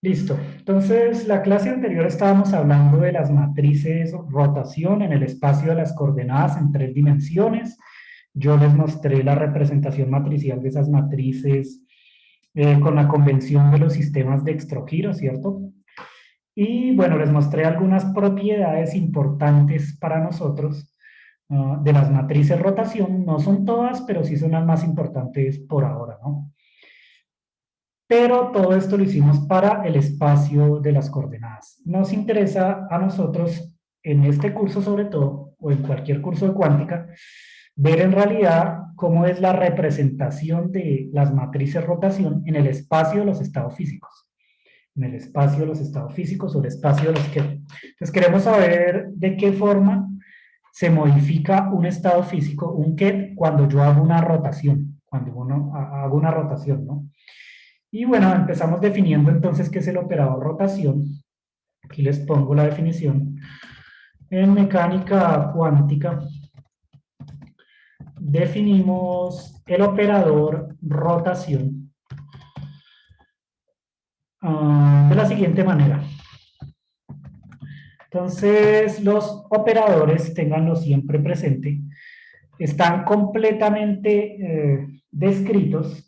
Listo. Entonces, la clase anterior estábamos hablando de las matrices rotación en el espacio de las coordenadas en tres dimensiones. Yo les mostré la representación matricial de esas matrices con la convención de los sistemas de dextrogiro, ¿cierto? Y bueno, les mostré algunas propiedades importantes para nosotros de las matrices rotación. No son todas, pero sí son las más importantes por ahora, ¿no? Pero todo esto lo hicimos para el espacio de las coordenadas. Nos interesa a nosotros, en este curso sobre todo, o en cualquier curso de cuántica, ver en realidad cómo es la representación de las matrices rotación en el espacio de los estados físicos. En el espacio de los estados físicos o el espacio de los que... Entonces queremos saber de qué forma se modifica un estado físico, un qué, cuando yo hago una rotación, cuando uno hago una rotación, ¿no? Y bueno, empezamos definiendo entonces qué es el operador rotación. Aquí les pongo la definición. En mecánica cuántica definimos el operador rotación de la siguiente manera. Entonces, los operadores, ténganlo siempre presente, están completamente descritos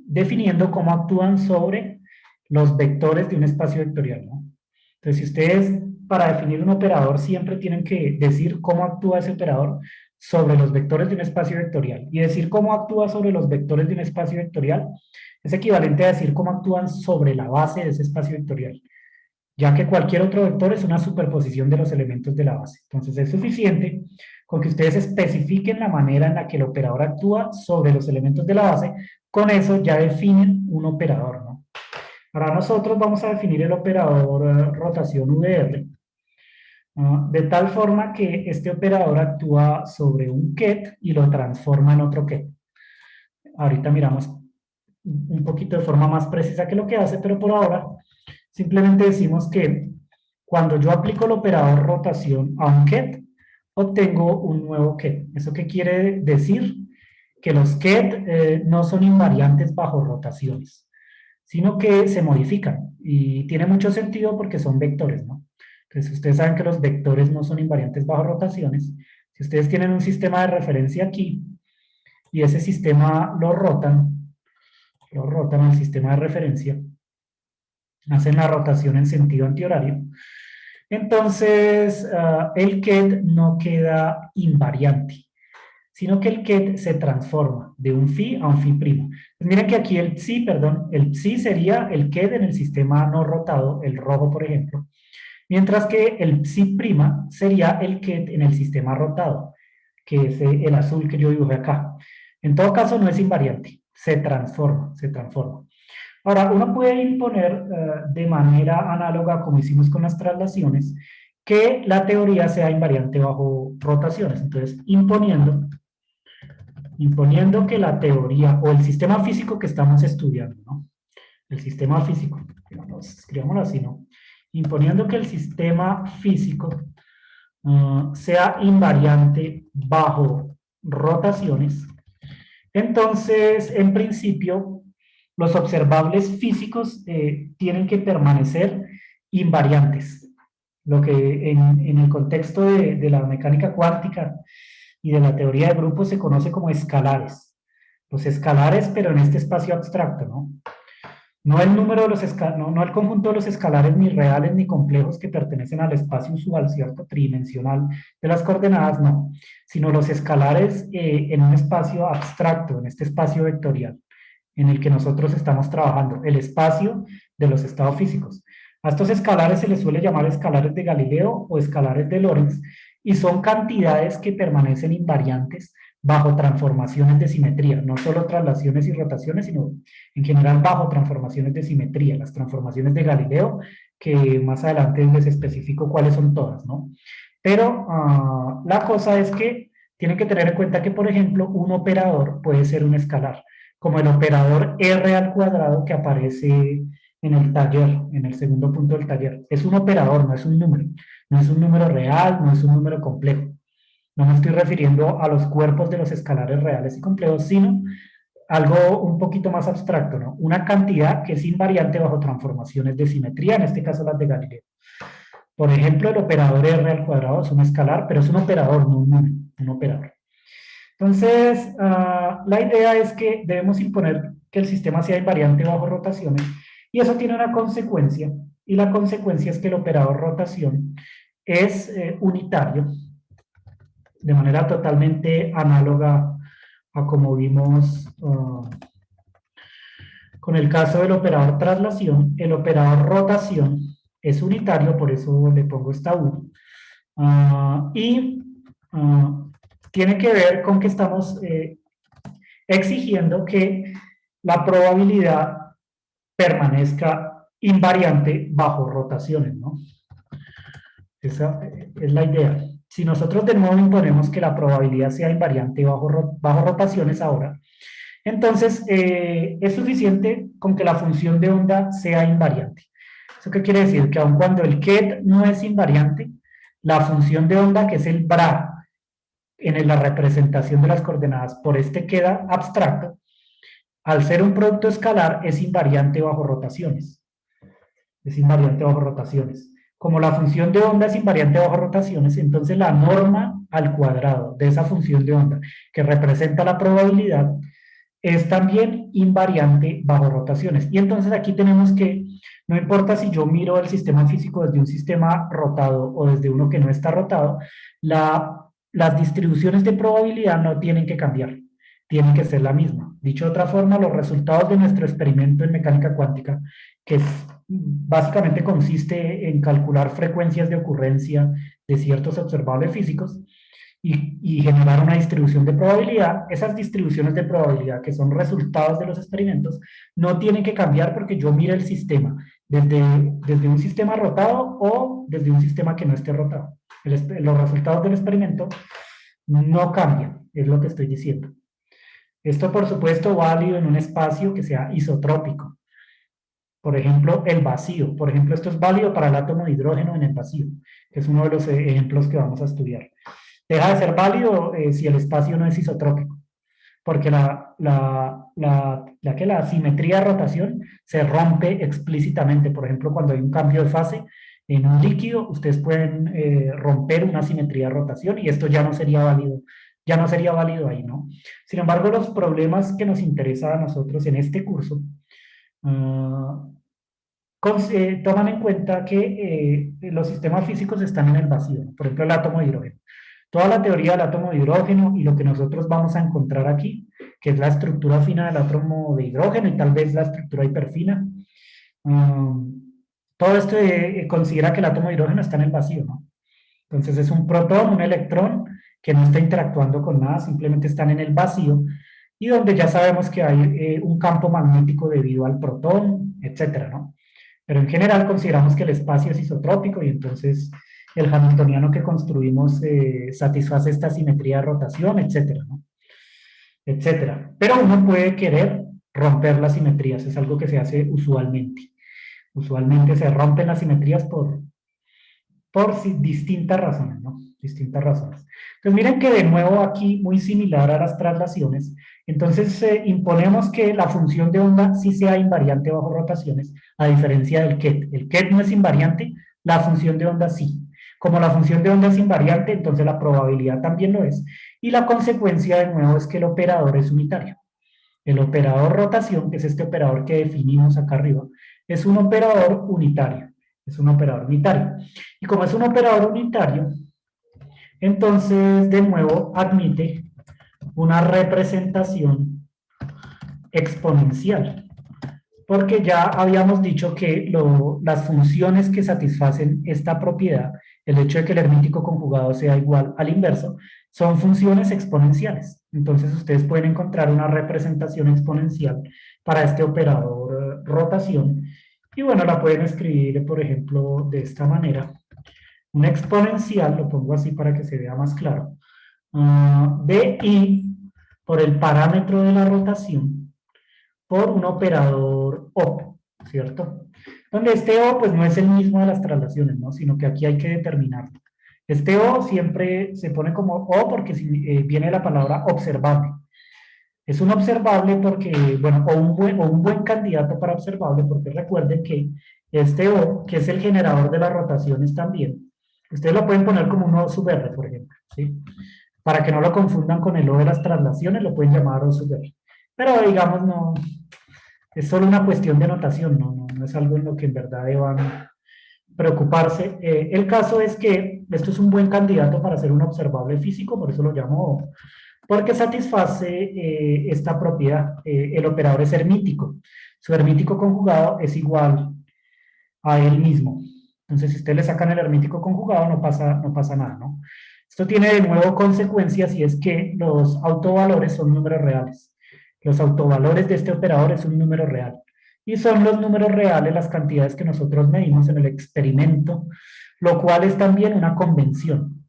definiendo cómo actúan sobre los vectores de un espacio vectorial, ¿no? Entonces, si ustedes para definir un operador siempre tienen que decir cómo actúa ese operador sobre los vectores de un espacio vectorial y decir cómo actúa sobre los vectores de un espacio vectorial es equivalente a decir cómo actúan sobre la base de ese espacio vectorial, ya que cualquier otro vector es una superposición de los elementos de la base. Entonces es suficiente con que ustedes especifiquen la manera en la que el operador actúa sobre los elementos de la base, con eso ya definen un operador, ¿no? Ahora nosotros vamos a definir el operador rotación UDR, de tal forma que este operador actúa sobre un ket y lo transforma en otro ket. Ahorita miramos un poquito de forma más precisa que lo que hace, pero por ahora simplemente decimos que cuando yo aplico el operador rotación a un ket, obtengo un nuevo ket. ¿Eso qué quiere decir? Que los ket no son invariantes bajo rotaciones, sino que se modifican. Y tiene mucho sentido porque son vectores, ¿no? Entonces, ustedes saben que los vectores no son invariantes bajo rotaciones. Si ustedes tienen un sistema de referencia aquí y ese sistema lo rotan al sistema de referencia, hacen la rotación en sentido antihorario, entonces el ket no queda invariante, sino que el ket se transforma de un phi a un phi primo. Pues miren que aquí el psi, perdón, el psi sería el ket en el sistema no rotado, el rojo por ejemplo, mientras que el psi prima sería el ket en el sistema rotado, que es el azul que yo dibujé acá. En todo caso no es invariante, se transforma, se transforma. Ahora, uno puede imponer de manera análoga, como hicimos con las traslaciones, que la teoría sea invariante bajo rotaciones. Entonces, imponiendo que la teoría o el sistema físico que estamos estudiando, ¿no? El sistema físico, digamos, escribámoslo así, ¿no? Imponiendo que el sistema físico sea invariante bajo rotaciones, entonces, en principio, los observables físicos tienen que permanecer invariantes, lo que en el contexto de la mecánica cuántica y de la teoría de grupos se conoce como escalares. Los escalares, pero en este espacio abstracto, ¿no? No el número de los no el conjunto de los escalares ni reales ni complejos que pertenecen al espacio usual, ¿cierto? Tridimensional de las coordenadas, no, sino los escalares en un espacio abstracto, en este espacio vectorial en el que nosotros estamos trabajando, el espacio de los estados físicos. A estos escalares se les suele llamar escalares de Galileo o escalares de Lorentz y son cantidades que permanecen invariantes bajo transformaciones de simetría, no solo traslaciones y rotaciones, sino en general bajo transformaciones de simetría, las transformaciones de Galileo, que más adelante les especifico cuáles son todas, ¿no? Pero la cosa es que tienen que tener en cuenta que, por ejemplo, un operador puede ser un escalar, como el operador R al cuadrado que aparece en el taller, en el segundo punto del taller. Es un operador, no es un número. No es un número real, no es un número complejo. No me estoy refiriendo a los cuerpos de los escalares reales y complejos, sino algo un poquito más abstracto, ¿no? Una cantidad que es invariante bajo transformaciones de simetría, en este caso las de Galileo. Por ejemplo, el operador R al cuadrado es un escalar, pero es un operador, no un número, un operador. Entonces, la idea es que debemos imponer que el sistema sea invariante bajo rotaciones, y eso tiene una consecuencia, y la consecuencia es que el operador rotación es unitario, de manera totalmente análoga a como vimos con el caso del operador traslación. El operador rotación es unitario, por eso le pongo esta U, y tiene que ver con que estamos exigiendo que la probabilidad permanezca invariante bajo rotaciones, ¿no? Esa es la idea. Si nosotros de nuevo imponemos que la probabilidad sea invariante bajo rotaciones ahora, entonces es suficiente con que la función de onda sea invariante. ¿Eso qué quiere decir? Que aun cuando el ket no es invariante, la función de onda, que es el bra en la representación de las coordenadas, por este queda abstracto, al ser un producto escalar es invariante bajo rotaciones. Es invariante bajo rotaciones. Como la función de onda es invariante bajo rotaciones, entonces la norma al cuadrado de esa función de onda que representa la probabilidad es también invariante bajo rotaciones. Y entonces aquí tenemos que, no importa si yo miro el sistema físico desde un sistema rotado o desde uno que no está rotado, las distribuciones de probabilidad no tienen que cambiar, tienen que ser la misma. Dicho de otra forma, los resultados de nuestro experimento en mecánica cuántica, que básicamente consiste en calcular frecuencias de ocurrencia de ciertos observables físicos, y generar una distribución de probabilidad. Esas distribuciones de probabilidad, que son resultados de los experimentos, no tienen que cambiar porque yo mire el sistema desde un sistema rotado o desde un sistema que no esté rotado. Los resultados del experimento no cambian, es lo que estoy diciendo. Esto, por supuesto, válido en un espacio que sea isotrópico. Por ejemplo, el vacío. Por ejemplo, esto es válido para el átomo de hidrógeno en el vacío, que es uno de los ejemplos que vamos a estudiar. Deja de ser válido si el espacio no es isotrópico, porque la simetría de rotación se rompe explícitamente. Por ejemplo, cuando hay un cambio de fase en un líquido, ustedes pueden romper una simetría de rotación y esto ya no sería válido ahí, ¿no? Sin embargo, los problemas que nos interesan a nosotros en este curso uh, toman en cuenta que los sistemas físicos están en el vacío, ¿no? Por ejemplo, el átomo de hidrógeno. Toda la teoría del átomo de hidrógeno y lo que nosotros vamos a encontrar aquí, que es la estructura fina del átomo de hidrógeno y tal vez la estructura hiperfina, todo esto considera que el átomo de hidrógeno está en el vacío, ¿no? Entonces es un protón, un electrón que no está interactuando con nada, simplemente están en el vacío y donde ya sabemos que hay un campo magnético debido al protón, etcétera, ¿no? Pero en general consideramos que el espacio es isotrópico y entonces el hamiltoniano que construimos satisface esta simetría de rotación, etcétera, ¿no? Etcétera. Pero uno puede querer romper las simetrías, es algo que se hace usualmente. Usualmente se rompen las simetrías por distintas razones, ¿no? Distintas razones. Entonces miren que de nuevo aquí, muy similar a las traslaciones, entonces imponemos que la función de onda sí sea invariante bajo rotaciones, a diferencia del ket. El ket no es invariante, la función de onda sí. Como la función de onda es invariante, entonces la probabilidad también lo es. Y la consecuencia de nuevo es que el operador es unitario. El operador rotación, que es este operador que definimos acá arriba, es un operador unitario. Es un operador unitario. Y como es un operador unitario, entonces de nuevo admite una representación exponencial. Porque ya habíamos dicho que las funciones que satisfacen esta propiedad, el hecho de que el hermítico conjugado sea igual al inverso, son funciones exponenciales. Entonces ustedes pueden encontrar una representación exponencial para este operador rotación. Y bueno, la pueden escribir, por ejemplo, de esta manera. Una exponencial, lo pongo así para que se vea más claro, de I por el parámetro de la rotación por un operador O, ¿cierto? Donde este O pues no es el mismo de las traslaciones, ¿no? Sino que aquí hay que determinarlo. Este O siempre se pone como O porque viene la palabra observable. Es un observable porque, bueno, o un buen candidato para observable, porque recuerden que este O, que es el generador de las rotaciones también, ustedes lo pueden poner como un O sub R, por ejemplo, ¿sí? Para que no lo confundan con el O de las traslaciones, lo pueden llamar O sub R. Pero digamos, no, es solo una cuestión de notación, no es algo en lo que en verdad deban preocuparse. El caso es que esto es un buen candidato para ser un observable físico, por eso lo llamo O, porque satisface esta propiedad. El operador es hermítico. Su hermítico conjugado es igual a él mismo. Entonces, si ustedes le sacan el hermítico conjugado, no pasa nada, ¿no? Esto tiene de nuevo consecuencias y es que los autovalores son números reales. Los autovalores de este operador es un número real. Y son los números reales las cantidades que nosotros medimos en el experimento, lo cual es también una convención.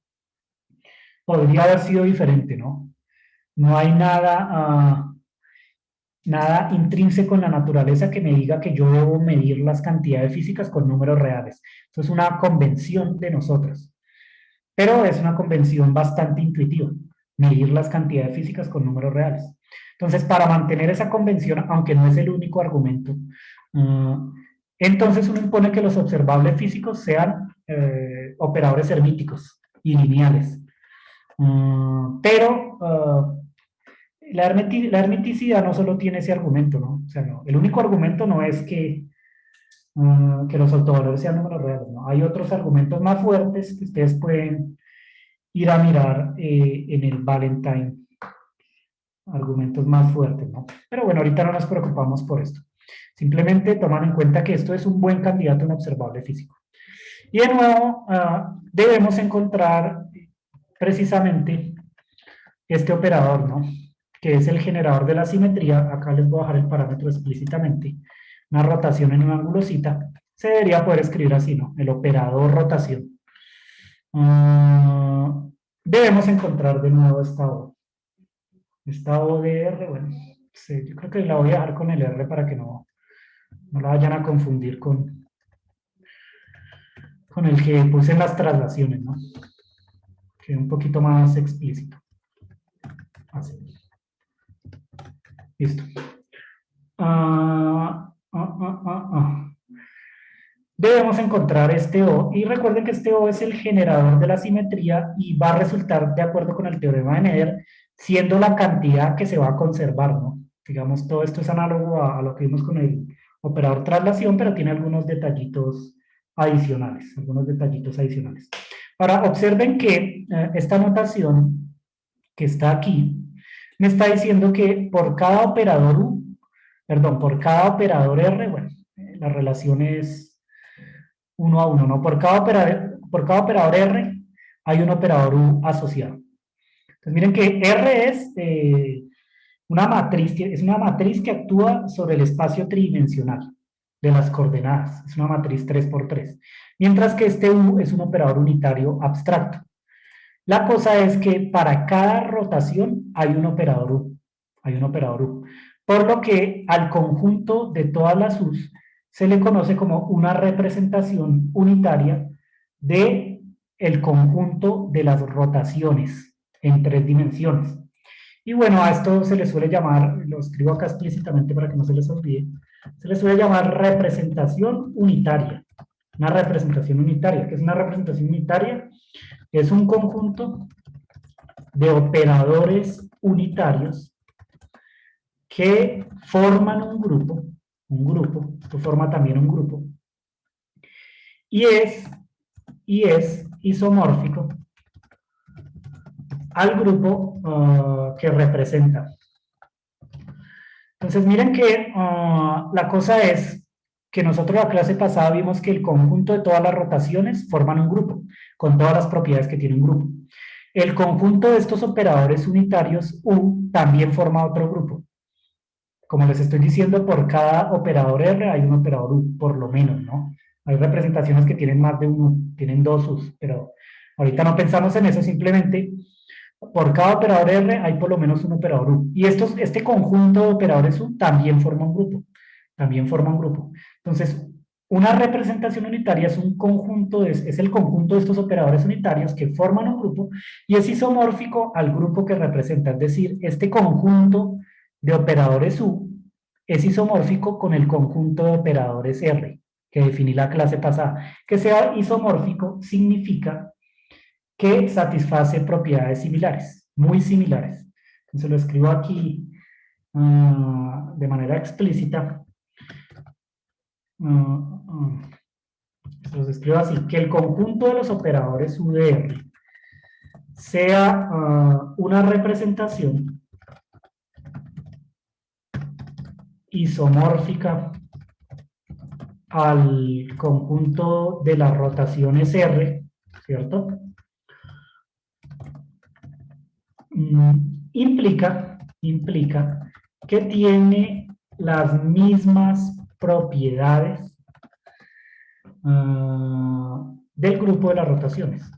Podría haber sido diferente, ¿no? No hay nada intrínseco en la naturaleza que me diga que yo debo medir las cantidades físicas con números reales. Eso es una convención de nosotros, pero es una convención bastante intuitiva, medir las cantidades físicas con números reales. Entonces, para mantener esa convención, aunque no es el único argumento, entonces uno impone que los observables físicos sean operadores hermíticos y lineales. Pero la hermeticidad no solo tiene ese argumento, ¿no? O sea, no, el único argumento no es que los autovalores sean números reales, ¿no? Hay otros argumentos más fuertes que ustedes pueden ir a mirar en el Valentine, argumentos más fuertes, ¿no? Pero bueno, ahorita no nos preocupamos por esto. Simplemente toman en cuenta que esto es un buen candidato a un observable físico. Y de nuevo, debemos encontrar precisamente este operador, ¿no? Que es el generador de la simetría. Acá les voy a dejar el parámetro explícitamente. Una rotación en un ángulo cita. Se debería poder escribir así, ¿no? El operador rotación. Debemos encontrar de nuevo esta O. Esta O de R, bueno, sí, yo creo que la voy a dejar con el R para que no la vayan a confundir con el que puse en las traslaciones, ¿no? Que es un poquito más explícito. Así. Listo. Debemos encontrar este O y recuerden que este O es el generador de la simetría y va a resultar de acuerdo con el teorema de Nether siendo la cantidad que se va a conservar, ¿no? Digamos, todo esto es análogo a lo que vimos con el operador traslación, pero tiene algunos detallitos adicionales. Ahora, observen que esta notación que está aquí me está diciendo que por cada operador por cada operador R, bueno, la relación es 1 a 1, ¿no? Por cada operador R hay un operador U asociado. Entonces miren que R es es una matriz que actúa sobre el espacio tridimensional de las coordenadas. Es una matriz 3×3. Mientras que este U es un operador unitario abstracto. La cosa es que para cada rotación hay un operador U. Hay un operador U. Por lo que al conjunto de todas las U's se le conoce como una representación unitaria de el conjunto de las rotaciones en 3 dimensiones. Y bueno, a esto se le suele llamar, lo escribo acá explícitamente para que no se les olvide, se le suele llamar representación unitaria. Una representación unitaria. ¿Qué es una representación unitaria? Es un conjunto de operadores unitarios que forman un grupo, que forma también un grupo, y es isomórfico al grupo que representa. Entonces miren que la cosa es que nosotros la clase pasada vimos que el conjunto de todas las rotaciones forman un grupo, con todas las propiedades que tiene un grupo. El conjunto de estos operadores unitarios U también forma otro grupo. Como les estoy diciendo, por cada operador R hay un operador U, por lo menos, ¿no? Hay representaciones que tienen más de un U, tienen 2 U's, pero ahorita no pensamos en eso, simplemente por cada operador R hay por lo menos un operador U. Y este conjunto de operadores U también forma un grupo. También forma un grupo. Entonces, una representación unitaria es un conjunto, es el conjunto de estos operadores unitarios que forman un grupo y es isomórfico al grupo que representa. Es decir, este conjunto de operadores U es isomórfico con el conjunto de operadores R, que definí la clase pasada. Que sea isomórfico significa que satisface propiedades similares, muy similares. Entonces lo escribo aquí de manera explícita. Los escribo así, que el conjunto de los operadores U de R sea una representación isomórfica al conjunto de las rotaciones R, ¿cierto? Implica que tiene las mismas propiedades del grupo de las rotaciones.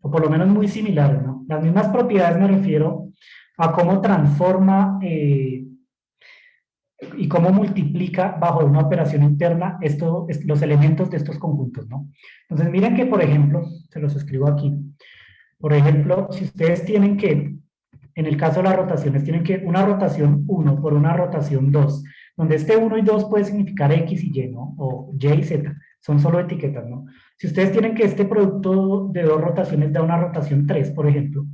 O por lo menos muy similares, ¿no? Las mismas propiedades me refiero a cómo transforma y cómo multiplica bajo una operación interna los elementos de estos conjuntos, ¿no? Entonces miren que, por ejemplo, se los escribo aquí. Por ejemplo, si ustedes tienen que, en el caso de las rotaciones, tienen que una rotación 1 por una rotación 2, donde este 1 y 2 puede significar X y Y, ¿no? O Y y Z, son solo etiquetas, ¿no? Si ustedes tienen que este producto de dos rotaciones da una rotación 3, por ejemplo,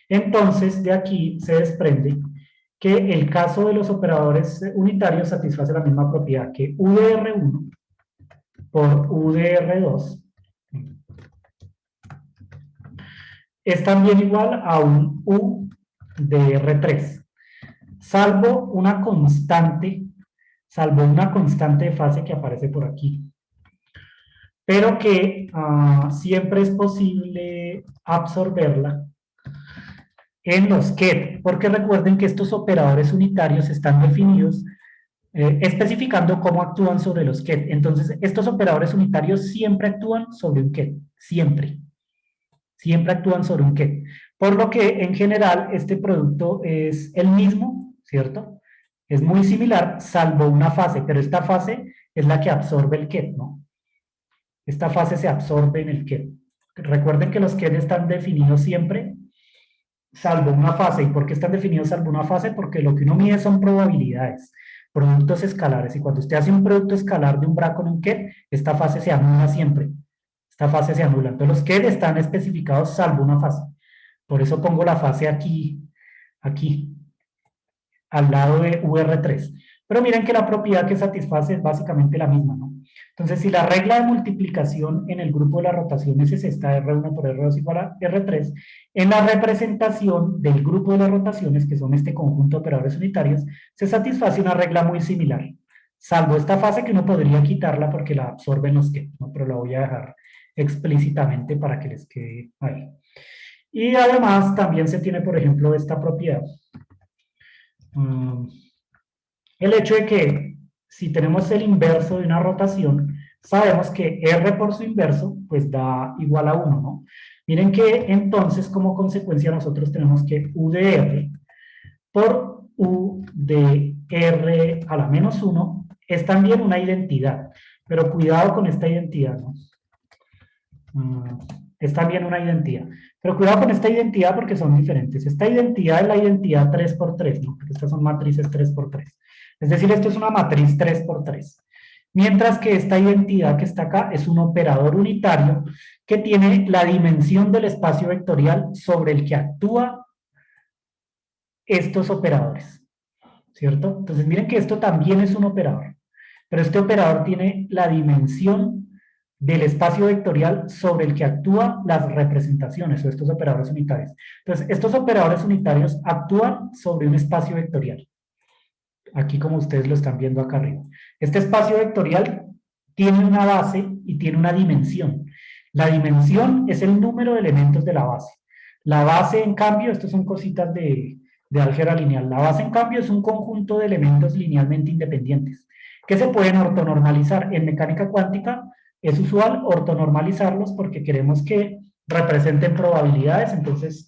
entonces de aquí se desprende que el caso de los operadores unitarios satisface la misma propiedad que U de R1 por U de R2 es también igual a un U de R3, salvo una constante de fase que aparece por aquí, pero que siempre es posible absorberla en los ket, porque recuerden que estos operadores unitarios están definidos especificando cómo actúan sobre los ket. Entonces, estos operadores unitarios siempre actúan sobre un ket, siempre actúan sobre un ket. Por lo que, en general, este producto es el mismo, ¿cierto? Es muy similar, salvo una fase, pero esta fase es la que absorbe el ket, ¿no? Esta fase se absorbe en el ket. Recuerden que los ket están definidos siempre, salvo una fase. ¿Y por qué están definidos salvo una fase? Porque lo que uno mide son probabilidades, productos escalares. Y cuando usted hace un producto escalar de un bra con un ket, esta fase se anula siempre. Esta fase se anula. Entonces los ket están especificados salvo una fase. Por eso pongo la fase aquí, al lado de UR3. Pero miren que la propiedad que satisface es básicamente la misma, ¿no? Entonces, si la regla de multiplicación en el grupo de las rotaciones es esta, R1 por R2 igual a R3, en la representación del grupo de las rotaciones, que son este conjunto de operadores unitarios, se satisface una regla muy similar, salvo esta fase que uno podría quitarla porque la absorben los que, ¿no? Pero la voy a dejar explícitamente para que les quede ahí. Y además también se tiene, por ejemplo, esta propiedad. El hecho de que si tenemos el inverso de una rotación, sabemos que R por su inverso, pues da igual a 1, ¿no? Miren que entonces, como consecuencia, nosotros tenemos que U de R por U de R a la menos 1 es también una identidad. Pero cuidado con esta identidad, ¿no? Es también una identidad. Pero cuidado con esta identidad porque son diferentes. Esta identidad es la identidad 3×3, ¿no? Porque estas son matrices 3×3. Es decir, esto es una matriz 3×3. Mientras que esta identidad que está acá es un operador unitario que tiene la dimensión del espacio vectorial sobre el que actúa estos operadores, ¿cierto? Entonces miren que esto también es un operador, pero este operador tiene la dimensión del espacio vectorial sobre el que actúan las representaciones o estos operadores unitarios. Entonces, estos operadores unitarios actúan sobre un espacio vectorial. Aquí como ustedes lo están viendo acá arriba. Este espacio vectorial tiene una base y tiene una dimensión. La dimensión es el número de elementos de la base. La base, en cambio, estas son cositas de álgebra lineal. La base, en cambio, es un conjunto de elementos linealmente independientes que se pueden ortonormalizar. En mecánica cuántica es usual ortonormalizarlos porque queremos que representen probabilidades, entonces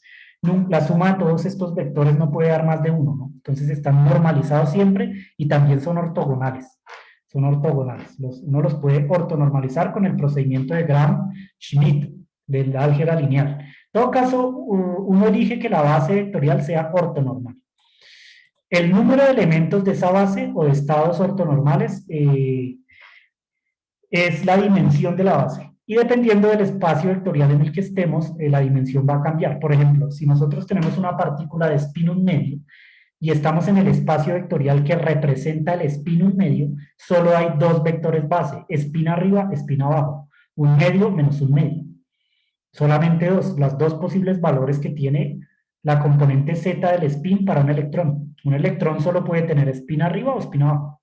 la suma de todos estos vectores no puede dar más de 1, ¿no? Entonces están normalizados siempre y también son ortogonales. Son ortogonales. Uno los puede ortonormalizar con el procedimiento de Gram-Schmidt del álgebra lineal. En todo caso, uno elige que la base vectorial sea ortonormal. el número de elementos de esa base o de estados ortonormales es la dimensión de la base. Y dependiendo del espacio vectorial en el que estemos, la dimensión va a cambiar. Por ejemplo, si nosotros tenemos una partícula de spin 1 medio y estamos en el espacio vectorial que representa el spin 1 medio, solo hay dos vectores base, spin arriba, spin abajo, un medio menos un medio. Solamente dos, las dos posibles valores que tiene la componente z del spin para un electrón. Un electrón solo puede tener spin arriba o spin abajo.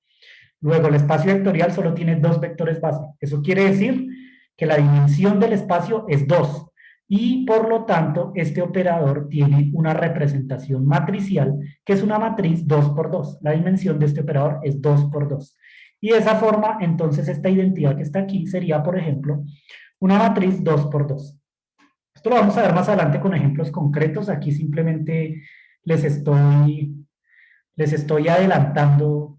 Luego, el espacio vectorial solo tiene dos vectores base. Eso quiere decir que la dimensión del espacio es 2. Y por lo tanto, este operador tiene una representación matricial, que es una matriz 2 por 2. La dimensión de este operador es 2 por 2. Y de esa forma, entonces, esta identidad que está aquí sería, por ejemplo, una matriz 2 por 2. Esto lo vamos a ver más adelante con ejemplos concretos. Aquí simplemente les estoy adelantando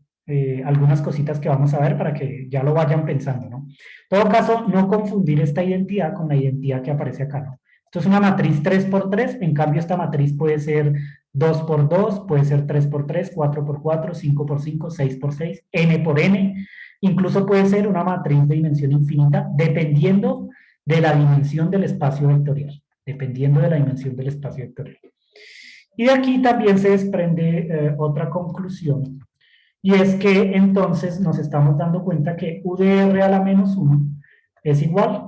algunas cositas que vamos a ver para que ya lo vayan pensando, ¿no? En todo caso, no confundir esta identidad con la identidad que aparece acá, ¿no? Esto es una matriz 3 por 3, en cambio esta matriz puede ser 2 por 2, puede ser 3 por 3, 4 por 4, 5 por 5, 6 por 6, n por n, incluso puede ser una matriz de dimensión infinita, dependiendo de la dimensión del espacio vectorial, dependiendo de la dimensión del espacio vectorial. Y de aquí también se desprende otra conclusión, y es que entonces nos estamos dando cuenta que u de r a la menos 1 es igual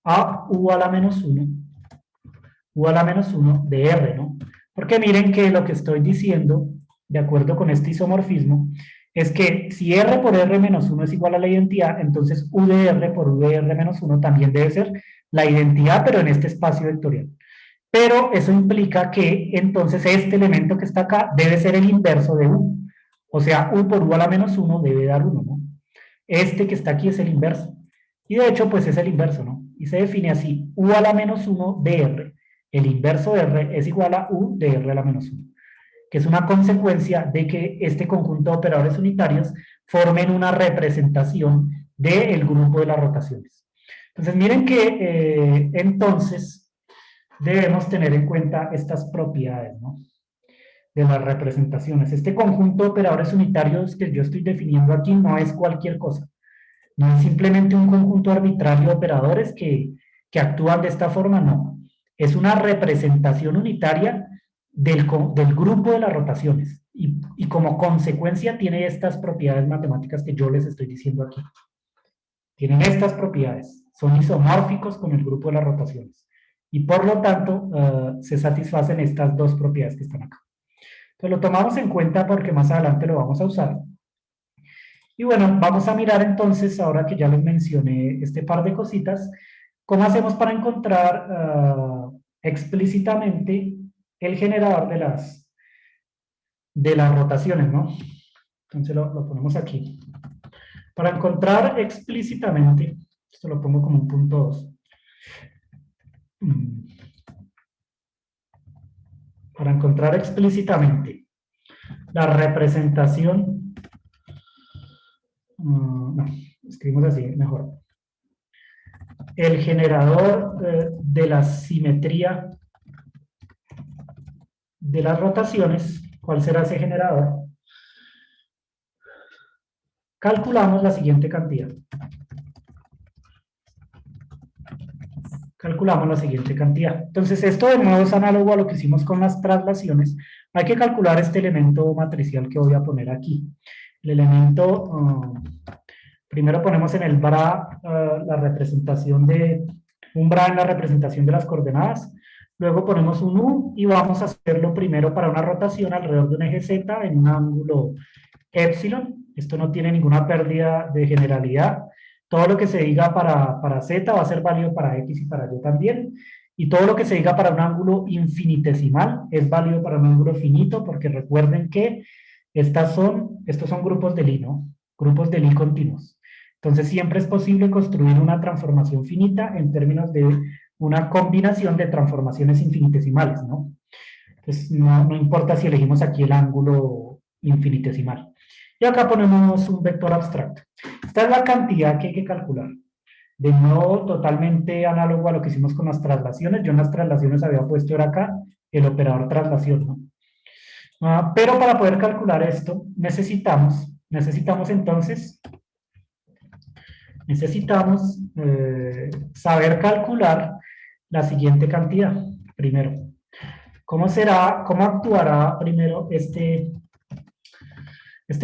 a u a la menos 1, u a la menos 1 de r, ¿no? Porque miren que lo que estoy diciendo, de acuerdo con este isomorfismo, es que si r por r menos 1 es igual a la identidad, entonces u de r por u de r menos 1 también debe ser la identidad, pero en este espacio vectorial. Pero eso implica que entonces este elemento que está acá debe ser el inverso de u. O sea, u por u a la menos 1 debe dar 1, ¿no? Este que está aquí es el inverso. Y de hecho, pues es el inverso, ¿no? Y se define así, u a la menos 1 de r. El inverso de r es igual a u de r a la menos 1, que es una consecuencia de que este conjunto de operadores unitarios formen una representación del grupo de las rotaciones. Entonces, miren que entonces debemos tener en cuenta estas propiedades, ¿no? De las representaciones. Este conjunto de operadores unitarios que yo estoy definiendo aquí no es cualquier cosa. No es simplemente un conjunto arbitrario de operadores que actúan de esta forma, no. Es una representación unitaria del grupo de las rotaciones. Y como consecuencia tiene estas propiedades matemáticas que yo les estoy diciendo aquí. Tienen estas propiedades. Son isomórficos con el grupo de las rotaciones. Y por lo tanto, se satisfacen estas dos propiedades que están acá. Entonces lo tomamos en cuenta porque más adelante lo vamos a usar. Y bueno, vamos a mirar entonces, ahora que ya les mencioné este par de cositas, cómo hacemos para encontrar explícitamente el generador de las rotaciones, ¿no? Entonces lo ponemos aquí. Para encontrar explícitamente, esto lo pongo como un punto 2. Para encontrar explícitamente la representación, no, escribimos así, mejor. El generador de la simetría de las rotaciones, ¿cuál será ese generador? Calculamos la siguiente cantidad. Calculamos la siguiente cantidad. Entonces, esto de nuevo es análogo a lo que hicimos con las traslaciones. Hay que calcular este elemento matricial que voy a poner aquí. El elemento, primero ponemos en el bra la representación de, un bra en la representación de las coordenadas. Luego ponemos un u y vamos a hacerlo primero para una rotación alrededor de un eje z en un ángulo epsilon. Esto no tiene ninguna pérdida de generalidad. Todo lo que se diga para z va a ser válido para x y para y también. Y todo lo que se diga para un ángulo infinitesimal es válido para un ángulo finito, porque recuerden que estos son grupos de Lie, ¿no? Grupos de Lie continuos. Entonces siempre es posible construir una transformación finita en términos de una combinación de transformaciones infinitesimales, ¿no? Entonces no importa si elegimos aquí el ángulo infinitesimal. Y acá ponemos un vector abstracto. Esta es la cantidad que hay que calcular. De nuevo, totalmente análogo a lo que hicimos con las traslaciones. Yo en las traslaciones había puesto era acá el operador traslación, ¿no? Pero para poder calcular esto, necesitamos entonces, saber calcular la siguiente cantidad. Primero, cómo actuará primero este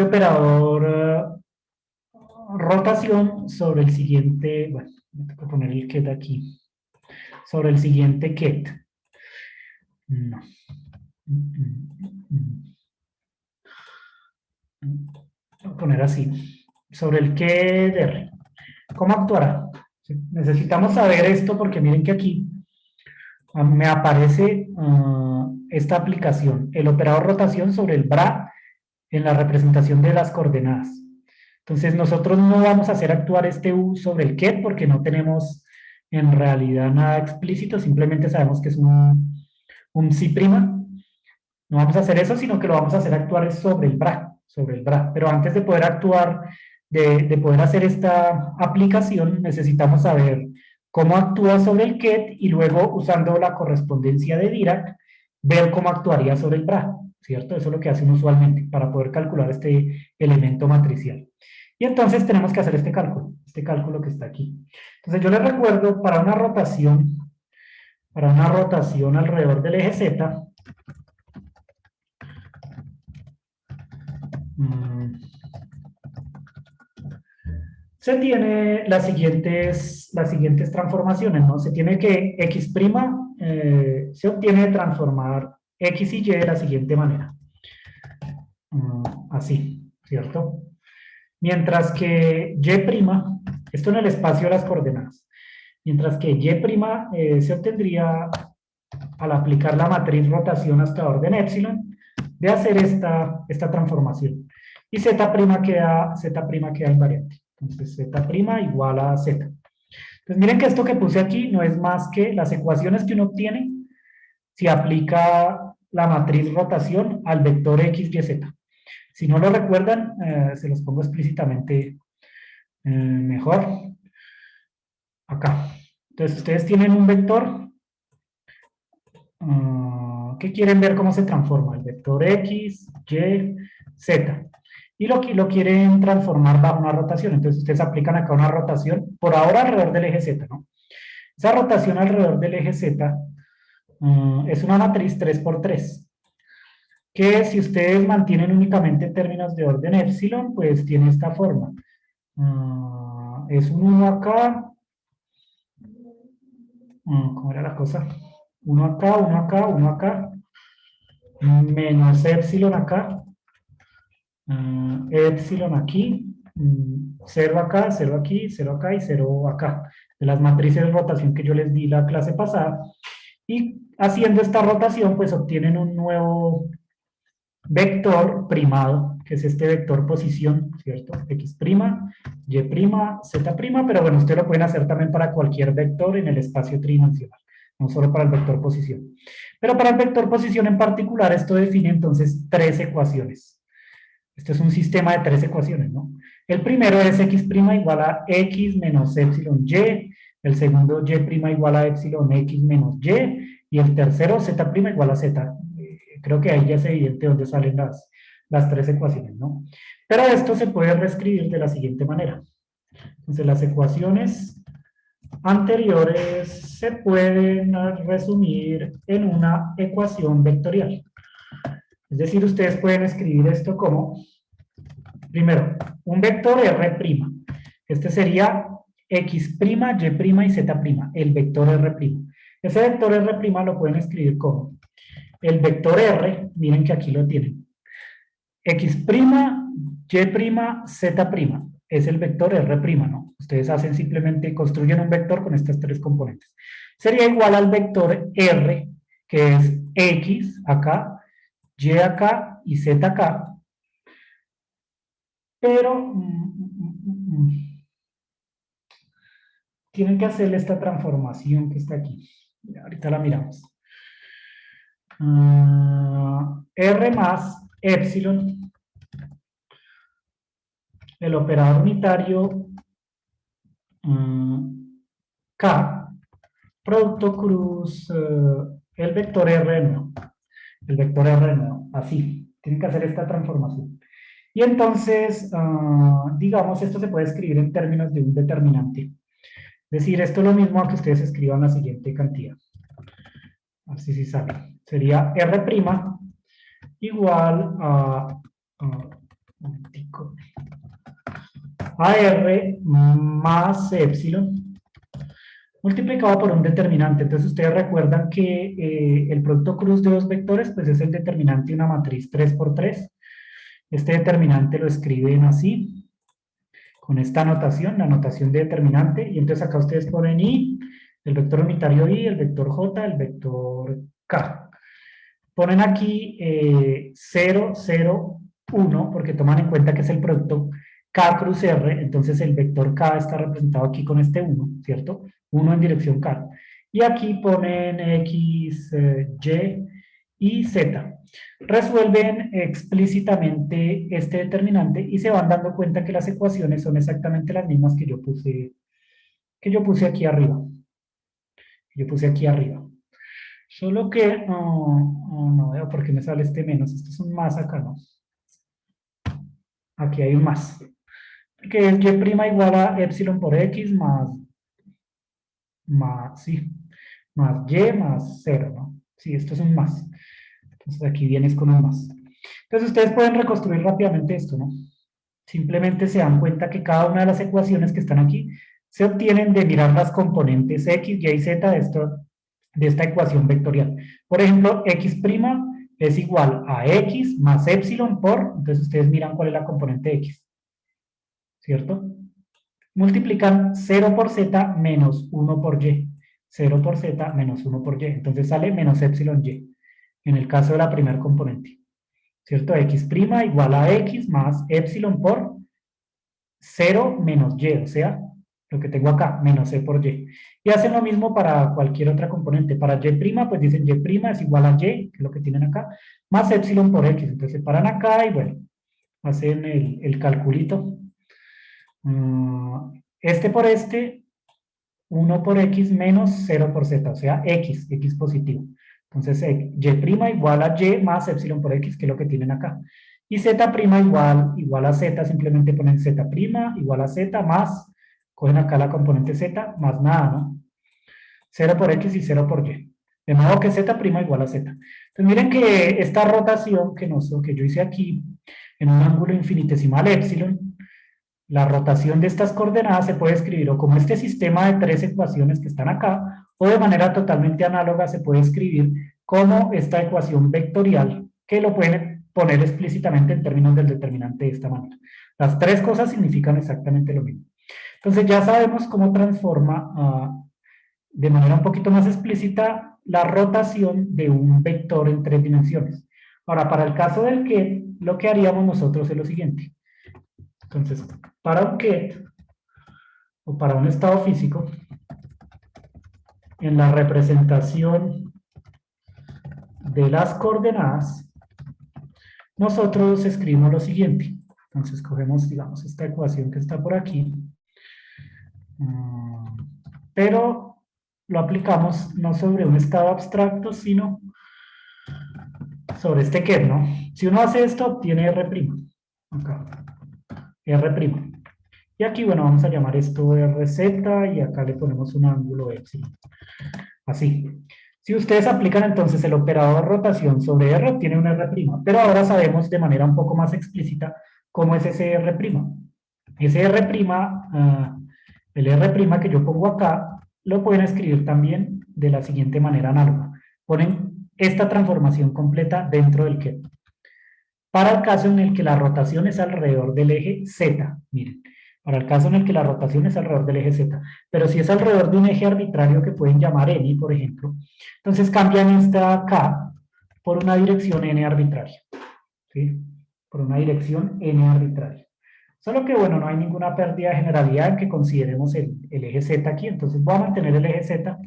operador rotación sobre el siguiente, bueno, tengo que poner el ket aquí, sobre el siguiente ket. No. Voy a poner así, sobre el ket R. ¿Cómo actuará? Sí, necesitamos saber esto porque miren que aquí me aparece esta aplicación, el operador rotación sobre el bra en la representación de las coordenadas. Entonces nosotros no vamos a hacer actuar este u sobre el ket porque no tenemos en realidad nada explícito, simplemente sabemos que es un sí'. No vamos a hacer eso, sino que lo vamos a hacer actuar sobre el bra, sobre el bra. Pero antes de poder actuar, de poder hacer esta aplicación, necesitamos saber cómo actúa sobre el ket y luego, usando la correspondencia de Dirac, ver cómo actuaría sobre el bra, ¿cierto? Eso es lo que hacen usualmente para poder calcular este elemento matricial. Y entonces tenemos que hacer este cálculo que está aquí. Entonces yo les recuerdo, para una rotación alrededor del eje Z, se tiene las siguientes transformaciones, ¿no? Se tiene que X', se obtiene de transformar X y Y de la siguiente manera. Así, ¿cierto? Mientras que Y', esto en el espacio de las coordenadas, mientras que Y' se obtendría al aplicar la matriz rotación hasta orden epsilon, de hacer esta transformación. Y Z' queda invariante. Entonces Z' igual a Z. Entonces miren que esto que puse aquí no es más que las ecuaciones que uno obtiene si aplica la matriz rotación al vector X, Y, Z. Si no lo recuerdan, se los pongo explícitamente mejor. Acá. Entonces ustedes tienen un vector que quieren ver cómo se transforma. El vector X, Y, Z. Y lo quieren transformar bajo una rotación. Entonces ustedes aplican acá una rotación, por ahora alrededor del eje Z, ¿no? Esa rotación alrededor del eje Z es una matriz 3 por 3, que si ustedes mantienen únicamente términos de orden epsilon, pues tiene esta forma. Es un 1 acá. ¿Cómo era la cosa? 1 acá, 1 acá, 1 acá, menos epsilon acá, epsilon aquí, 0 acá, 0 aquí, 0 acá y 0 acá. De las matrices de rotación que yo les di la clase pasada. Y haciendo esta rotación, pues obtienen un nuevo vector primado, que es este vector posición, ¿cierto? X', Y', Z', pero bueno, ustedes lo pueden hacer también para cualquier vector en el espacio tridimensional, no solo para el vector posición. Pero para el vector posición en particular, esto define entonces tres ecuaciones. Este es un sistema de tres ecuaciones, ¿no? El primero es X' igual a X menos epsilon Y, el segundo Y' igual a epsilon X menos Y, y el tercero Z' igual a Z. Creo que ahí ya es evidente dónde salen las tres ecuaciones, ¿no? Pero esto se puede reescribir de la siguiente manera. Entonces las ecuaciones anteriores se pueden resumir en una ecuación vectorial. Es decir, ustedes pueden escribir esto como, primero, un vector R'. Este sería X', Y' y Z', el vector R'. Ese vector R' lo pueden escribir como el vector R, miren que aquí lo tienen, X', Y', Z', es el vector R', ¿no? Ustedes hacen simplemente, construyen un vector con estas tres componentes. Sería igual al vector R, que es X acá, Y acá y Z acá, pero tienen que hacerle esta transformación que está aquí. Ahorita la miramos. R más epsilon, el operador unitario K, producto cruz, el vector R nuevo, así. Tienen que hacer esta transformación. Y entonces, digamos, esto se puede escribir en términos de un determinante. Es decir, esto es lo mismo a que ustedes escriban la siguiente cantidad. Así sí sale. Sería R' igual a R más epsilon multiplicado por un determinante. Entonces ustedes recuerdan que el producto cruz de dos vectores pues es el determinante de una matriz 3 por 3. Este determinante lo escriben así, con esta notación, la notación de determinante, y entonces acá ustedes ponen I, el vector unitario I, el vector J, el vector K. Ponen aquí 0, 0, 1, porque toman en cuenta que es el producto K cruz R, entonces el vector K está representado aquí con este 1, ¿cierto? 1 en dirección K. Y aquí ponen X, Y y Z. Resuelven explícitamente este determinante y se van dando cuenta que las ecuaciones son exactamente las mismas que yo puse aquí arriba. Solo que no veo por qué me sale este menos. Esto es un más acá, ¿no? Aquí hay un más. Que es y' igual a epsilon por x sí, más y más 0, ¿no? Sí, esto es un más. Entonces aquí vienes con un más. Entonces ustedes pueden reconstruir rápidamente esto, ¿no? Simplemente se dan cuenta que cada una de las ecuaciones que están aquí se obtienen de mirar las componentes x, y, z de esta ecuación vectorial. Por ejemplo, x' es igual a x más epsilon por, entonces ustedes miran cuál es la componente x, ¿cierto? Multiplican 0 por z menos 1 por y. 0 por z menos 1 por y. Entonces sale menos epsilon y, en el caso de la primera componente. ¿Cierto? X' igual a x más epsilon por 0 menos y, o sea, lo que tengo acá, menos c por y. Y hacen lo mismo para cualquier otra componente. Para y', pues dicen y' es igual a y, que es lo que tienen acá, más epsilon por x. Entonces se paran acá y bueno, hacen el calculito. Este por este, 1 por x menos 0 por z, o sea, x positivo. Entonces, y' igual a y más epsilon por x, que es lo que tienen acá. Y z' igual a z, simplemente ponen z' igual a z más, cogen acá la componente z, más nada, ¿no? 0 por x y 0 por y. De modo que z' igual a z. Entonces miren que esta rotación que yo hice aquí, en un ángulo infinitesimal epsilon, la rotación de estas coordenadas se puede escribir o como este sistema de tres ecuaciones que están acá, o de manera totalmente análoga se puede escribir como esta ecuación vectorial, que lo pueden poner explícitamente en términos del determinante de esta manera. Las tres cosas significan exactamente lo mismo. Entonces ya sabemos cómo transforma de manera un poquito más explícita la rotación de un vector en tres dimensiones. Ahora, para el caso del que, lo que haríamos nosotros es lo siguiente. Entonces, para un ket o para un estado físico, en la representación de las coordenadas, nosotros escribimos lo siguiente. Entonces, cogemos, digamos, esta ecuación que está por aquí, pero lo aplicamos no sobre un estado abstracto, sino sobre este ket, ¿no? Si uno hace esto, obtiene R'. Acá, R'. Y aquí, bueno, vamos a llamar esto RZ y acá le ponemos un ángulo epsilon. Así. Si ustedes aplican entonces el operador de rotación sobre R, obtiene un R'. Pero ahora sabemos de manera un poco más explícita cómo es ese R'. Ese R', el R' que yo pongo acá, lo pueden escribir también de la siguiente manera análoga. Ponen esta transformación completa dentro del ket. Para el caso en el que la rotación es alrededor del eje Z, miren, para el caso en el que la rotación es alrededor del eje Z, pero si es alrededor de un eje arbitrario que pueden llamar N, por ejemplo, entonces cambian esta K por una dirección N arbitraria, ¿sí? Por una dirección N arbitraria. Solo que, bueno, no hay ninguna pérdida de generalidad en que consideremos el eje Z aquí, entonces voy a mantener el eje Z,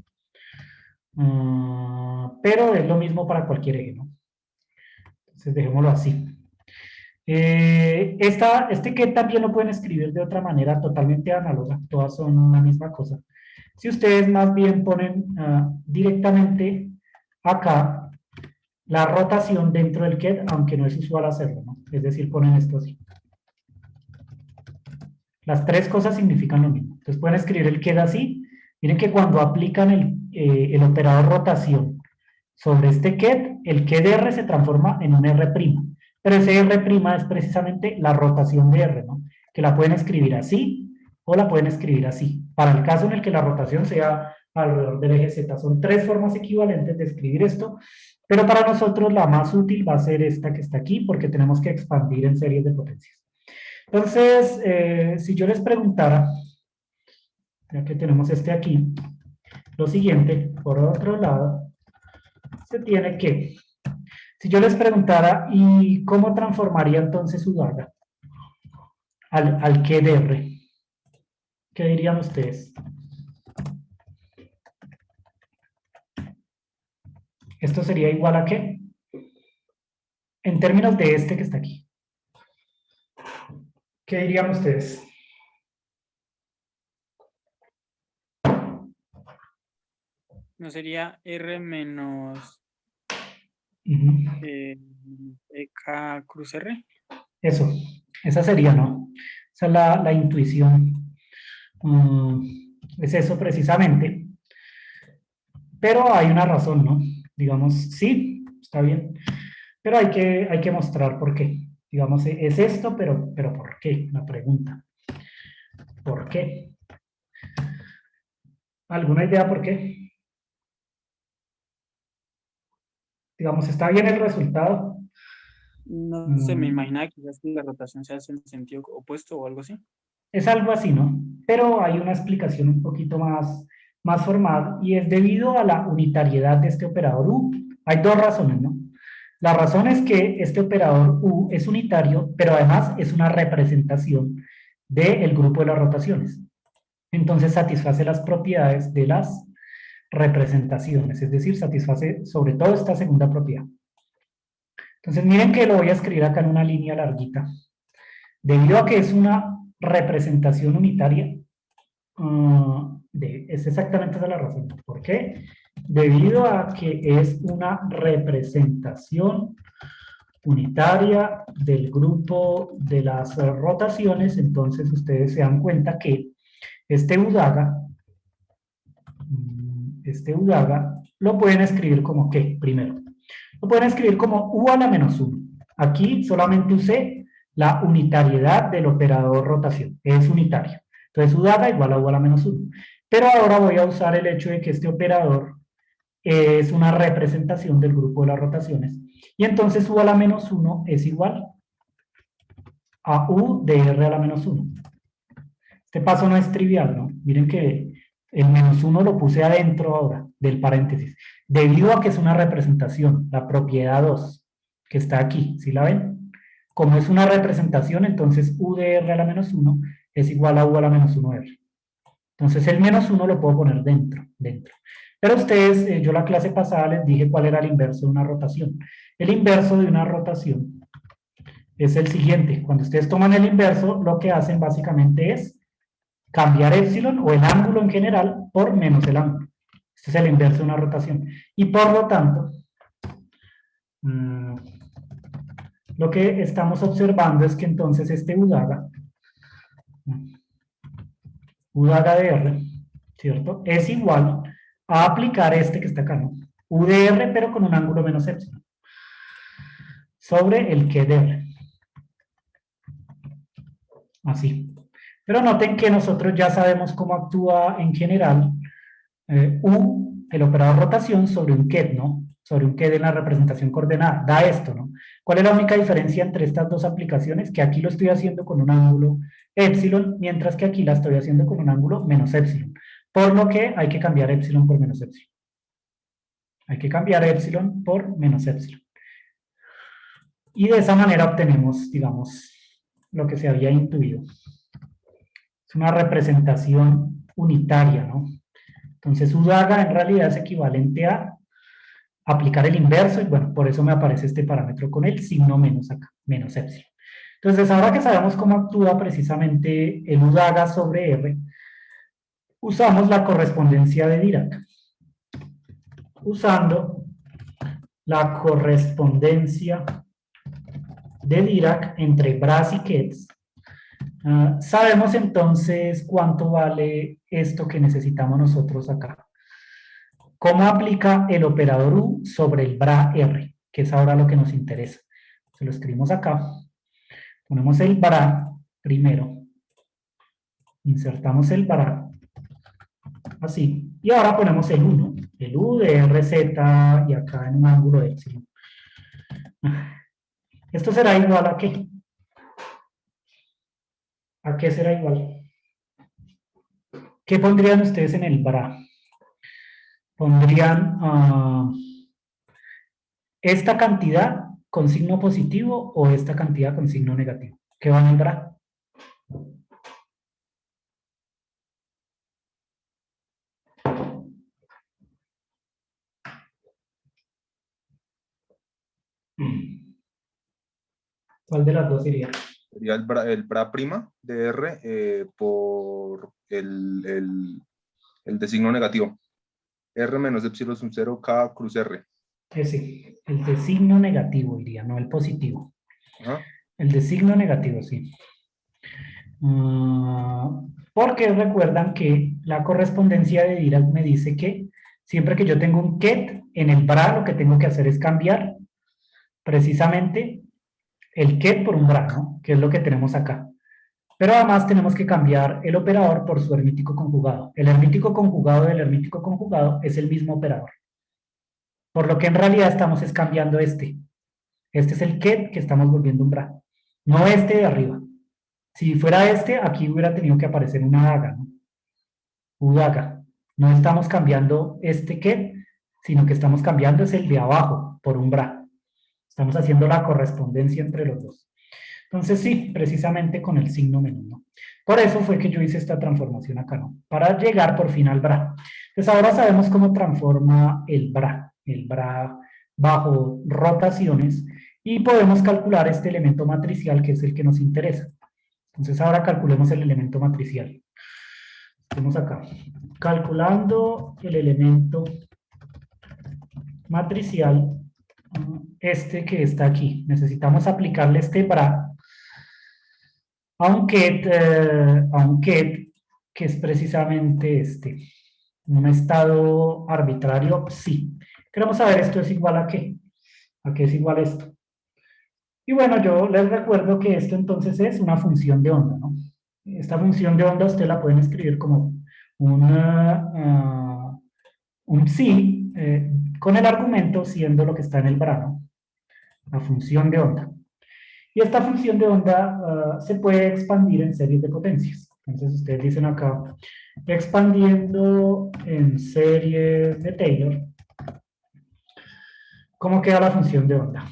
pero es lo mismo para cualquier eje, ¿no? Entonces dejémoslo así. Este que también lo pueden escribir de otra manera totalmente análoga, todas son la misma cosa. Si ustedes más bien ponen directamente acá la rotación dentro del QED, aunque no es usual hacerlo, ¿no? Es decir, ponen esto así. Las tres cosas significan lo mismo. Entonces pueden escribir el QED así. Miren que cuando aplican el operador rotación sobre este QED, el QED-R se transforma en un R'. Pero ese R' es precisamente la rotación de R, ¿no? Que la pueden escribir así o la pueden escribir así. Para el caso en el que la rotación sea alrededor del eje Z. Son tres formas equivalentes de escribir esto, pero para nosotros la más útil va a ser esta que está aquí, porque tenemos que expandir en series de potencias. Entonces, si yo les preguntara, ya que tenemos este aquí, lo siguiente, por otro lado, se tiene que, si yo les preguntara, ¿y cómo transformaría entonces Udaga al QDR? ¿Qué dirían ustedes? ¿Esto sería igual a qué? En términos de este que está aquí. ¿Qué dirían ustedes? ¿No sería R menos EK cruz R? Eso, esa sería, ¿no? Esa es la intuición. Es eso precisamente. Pero hay una razón, ¿no? Digamos, sí, está bien. Pero hay que mostrar por qué. Digamos, es esto, pero ¿por qué? La pregunta. ¿Por qué? ¿Alguna idea por qué? Digamos, está bien el resultado. No sé, me imaginaba que quizás la rotación se hace en sentido opuesto o algo así. Es algo así, ¿no? Pero hay una explicación un poquito más formal y es debido a la unitariedad de este operador U. Hay dos razones, ¿no? La razón es que este operador U es unitario, pero además es una representación del grupo de las rotaciones. Entonces satisface las propiedades de las representaciones, es decir, satisface sobre todo esta segunda propiedad. Entonces miren que lo voy a escribir acá en una línea larguita. Debido a que es una representación unitaria, es exactamente esa la razón. ¿Por qué? Debido a que es una representación unitaria del grupo de las rotaciones, entonces ustedes se dan cuenta que este UDAGA lo pueden escribir como ¿qué? Primero, lo pueden escribir como U a la menos 1. Aquí solamente usé la unitariedad del operador rotación, es unitario. Entonces UDAGA igual a U a la menos 1. Pero ahora voy a usar el hecho de que este operador es una representación del grupo de las rotaciones. Y entonces U a la menos 1 es igual a U de R a la menos 1. Este paso no es trivial, ¿no? Miren que el menos 1 lo puse adentro ahora del paréntesis, debido a que es una representación, la propiedad 2, que está aquí, ¿sí la ven? Como es una representación, entonces U de R a la menos 1 es igual a U a la menos 1 R. Entonces el menos 1 lo puedo poner dentro. Pero ustedes, yo la clase pasada les dije cuál era el inverso de una rotación. El inverso de una rotación es el siguiente. Cuando ustedes toman el inverso, lo que hacen básicamente es cambiar epsilon o el ángulo en general por menos el ángulo. Este es el inverso de una rotación. Y por lo tanto, lo que estamos observando es que entonces este UDAGA de R, ¿cierto? Es igual a aplicar este que está acá, ¿no? U de R, pero con un ángulo menos epsilon, sobre el que de R. Así. Pero noten que nosotros ya sabemos cómo actúa en general U, el operador rotación, sobre un QED, ¿no? Sobre un QED en la representación coordenada. Da esto, ¿no? ¿Cuál es la única diferencia entre estas dos aplicaciones? Que aquí lo estoy haciendo con un ángulo epsilon, mientras que aquí la estoy haciendo con un ángulo menos epsilon. Por lo que hay que cambiar epsilon por menos epsilon. Hay que cambiar epsilon por menos epsilon. Y de esa manera obtenemos, digamos, lo que se había intuido. Es una representación unitaria, ¿no? Entonces, UDAGA en realidad es equivalente a aplicar el inverso, y bueno, por eso me aparece este parámetro con el signo menos acá, menos epsilon. Entonces, ahora que sabemos cómo actúa precisamente el UDAGA sobre R, usamos la correspondencia de Dirac. Usando la correspondencia de Dirac entre Bras y Ketz, sabemos entonces cuánto vale esto que necesitamos nosotros acá. ¿Cómo aplica el operador U sobre el Bra R? Que es ahora lo que nos interesa. Se lo escribimos acá. Ponemos el Bra primero. Insertamos el Bra. Así. Y ahora ponemos el 1. El U de RZ y acá en un ángulo de epsilon. Esto será igual a ¿qué? ¿A qué será igual? ¿Qué pondrían ustedes en el Bra? Pondrían esta cantidad con signo positivo o esta cantidad con signo negativo. ¿Qué van a el Bra? ¿Cuál de las dos iría? Sería el bra prima de R por el de signo negativo. R menos epsilon sub 0 K cruz R. Ese, el de signo negativo iría, no el positivo. Ajá. El de signo negativo, sí. Porque recuerdan que la correspondencia de Dirac me dice que siempre que yo tengo un ket en el bra, lo que tengo que hacer es cambiar precisamente el ket por un bra, ¿no? Que es lo que tenemos acá. Pero además tenemos que cambiar el operador por su hermítico conjugado. El hermítico conjugado del hermítico conjugado es el mismo operador. Por lo que en realidad estamos es cambiando este. Este es el ket que estamos volviendo un bra. No este de arriba. Si fuera este, aquí hubiera tenido que aparecer una daga, ¿no? Udaga. No estamos cambiando este ket, sino que estamos cambiando es el de abajo por un bra. Estamos haciendo la correspondencia entre los dos. Entonces sí, precisamente con el signo menos, ¿no? Por eso fue que yo hice esta transformación acá, ¿no? Para llegar por fin al bra. Entonces ahora sabemos cómo transforma el bra bajo rotaciones, y podemos calcular este elemento matricial que es el que nos interesa. Entonces ahora calculemos el elemento matricial. Estamos acá. Calculando el elemento matricial, este que está aquí. Necesitamos aplicarle este bra a un ket que es precisamente este. Un estado arbitrario, sí. Queremos saber esto es igual a qué. ¿A qué es igual esto? Y bueno, yo les recuerdo que esto entonces es una función de onda, ¿no? Esta función de onda usted la pueden escribir como un psi con el argumento siendo lo que está en el bra, ¿no? La función de onda. Y esta función de onda se puede expandir en series de potencias. Entonces ustedes dicen acá, expandiendo en series de Taylor, ¿cómo queda la función de onda?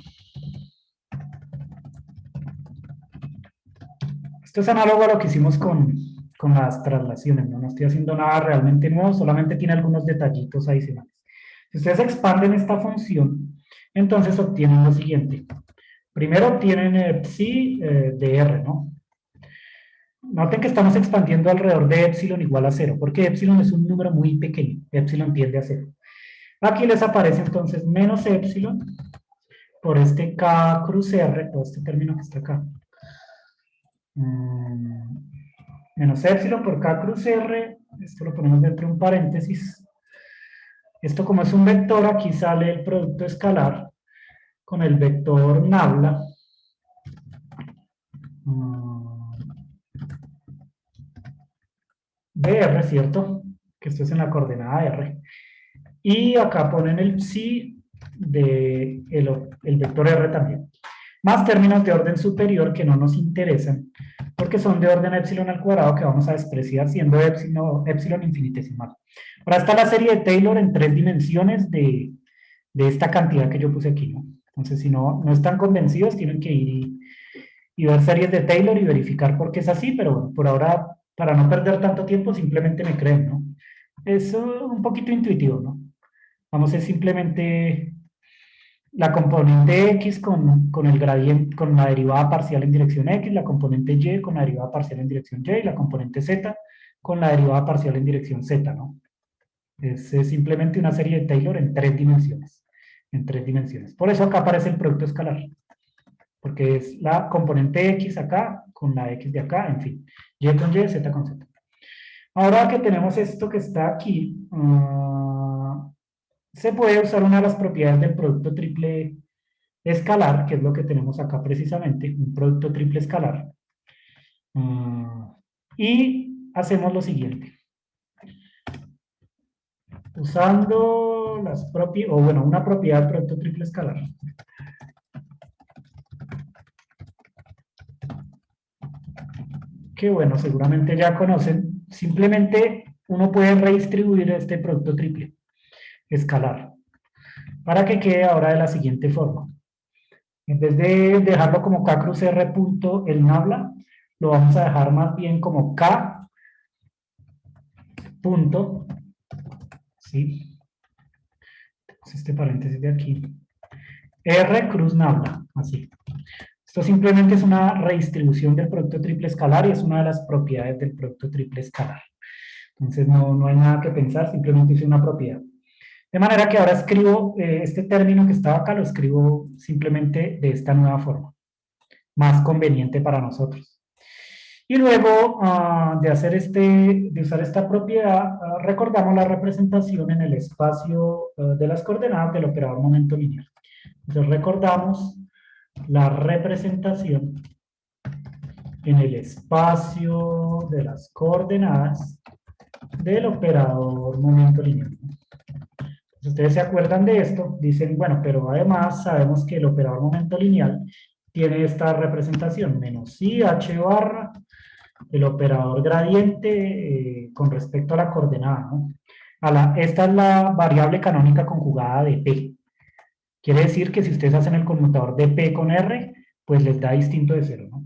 Esto es análogo a lo que hicimos con las traslaciones, ¿no? No estoy haciendo nada realmente nuevo, solamente tiene algunos detallitos adicionales. Si ustedes expanden esta función, entonces obtienen lo siguiente. Primero obtienen psi de R, ¿no? Noten que estamos expandiendo alrededor de epsilon igual a 0, porque epsilon es un número muy pequeño, epsilon tiende a 0. Aquí les aparece entonces menos epsilon por este K cruz R, todo este término que está acá. Menos epsilon por K cruz R, esto lo ponemos dentro de un paréntesis. Esto como es un vector, aquí sale el producto escalar con el vector nabla. De R, ¿cierto? Que esto es en la coordenada R. Y acá ponen el psi de el vector R también. Más términos de orden superior que no nos interesan, porque son de orden epsilon al cuadrado que vamos a despreciar siendo epsilon infinitesimal. Ahora está la serie de Taylor en 3 dimensiones de esta cantidad que yo puse aquí, ¿no? Entonces, si no están convencidos, tienen que ir y ver series de Taylor y verificar por qué es así, pero bueno, por ahora, para no perder tanto tiempo, simplemente me creen, ¿no? Es un poquito intuitivo, ¿no? Vamos a simplemente la componente X con el gradiente, con la derivada parcial en dirección X, la componente Y con la derivada parcial en dirección Y, y la componente Z con la derivada parcial en dirección Z, ¿no? Es simplemente una serie de Taylor en 3 dimensiones. en 3 dimensiones. Por eso acá aparece el producto escalar, porque es la componente X acá con la X de acá, en fin, Y con Y, Z con Z. Ahora que tenemos esto que está aquí, se puede usar una de las propiedades del producto triple escalar, que es lo que tenemos acá precisamente, un producto triple escalar. Y hacemos lo siguiente. Usando las propiedades, o bueno, una propiedad del producto triple escalar. Que bueno, seguramente ya conocen. Simplemente uno puede redistribuir este producto triple escalar para que quede ahora de la siguiente forma. En vez de dejarlo como K cruz R punto el nabla, lo vamos a dejar más bien como K punto, ¿sí? Entonces este paréntesis de aquí, R cruz nabla, así. Esto simplemente es una redistribución del producto triple escalar y es una de las propiedades del producto triple escalar. Entonces no hay nada que pensar, simplemente hice una propiedad. De manera que ahora escribo este término que estaba acá, lo escribo simplemente de esta nueva forma, más conveniente para nosotros. Y luego de usar esta propiedad, recordamos la representación en el espacio de las coordenadas del operador momento lineal. Entonces recordamos la representación en el espacio de las coordenadas del operador momento lineal. Si ustedes se acuerdan de esto, dicen, bueno, pero además sabemos que el operador momento lineal tiene esta representación, menos I h barra, el operador gradiente con respecto a la coordenada, ¿no? Esta es la variable canónica conjugada de P. Quiere decir que si ustedes hacen el conmutador de P con R, pues les da distinto de 0, ¿no?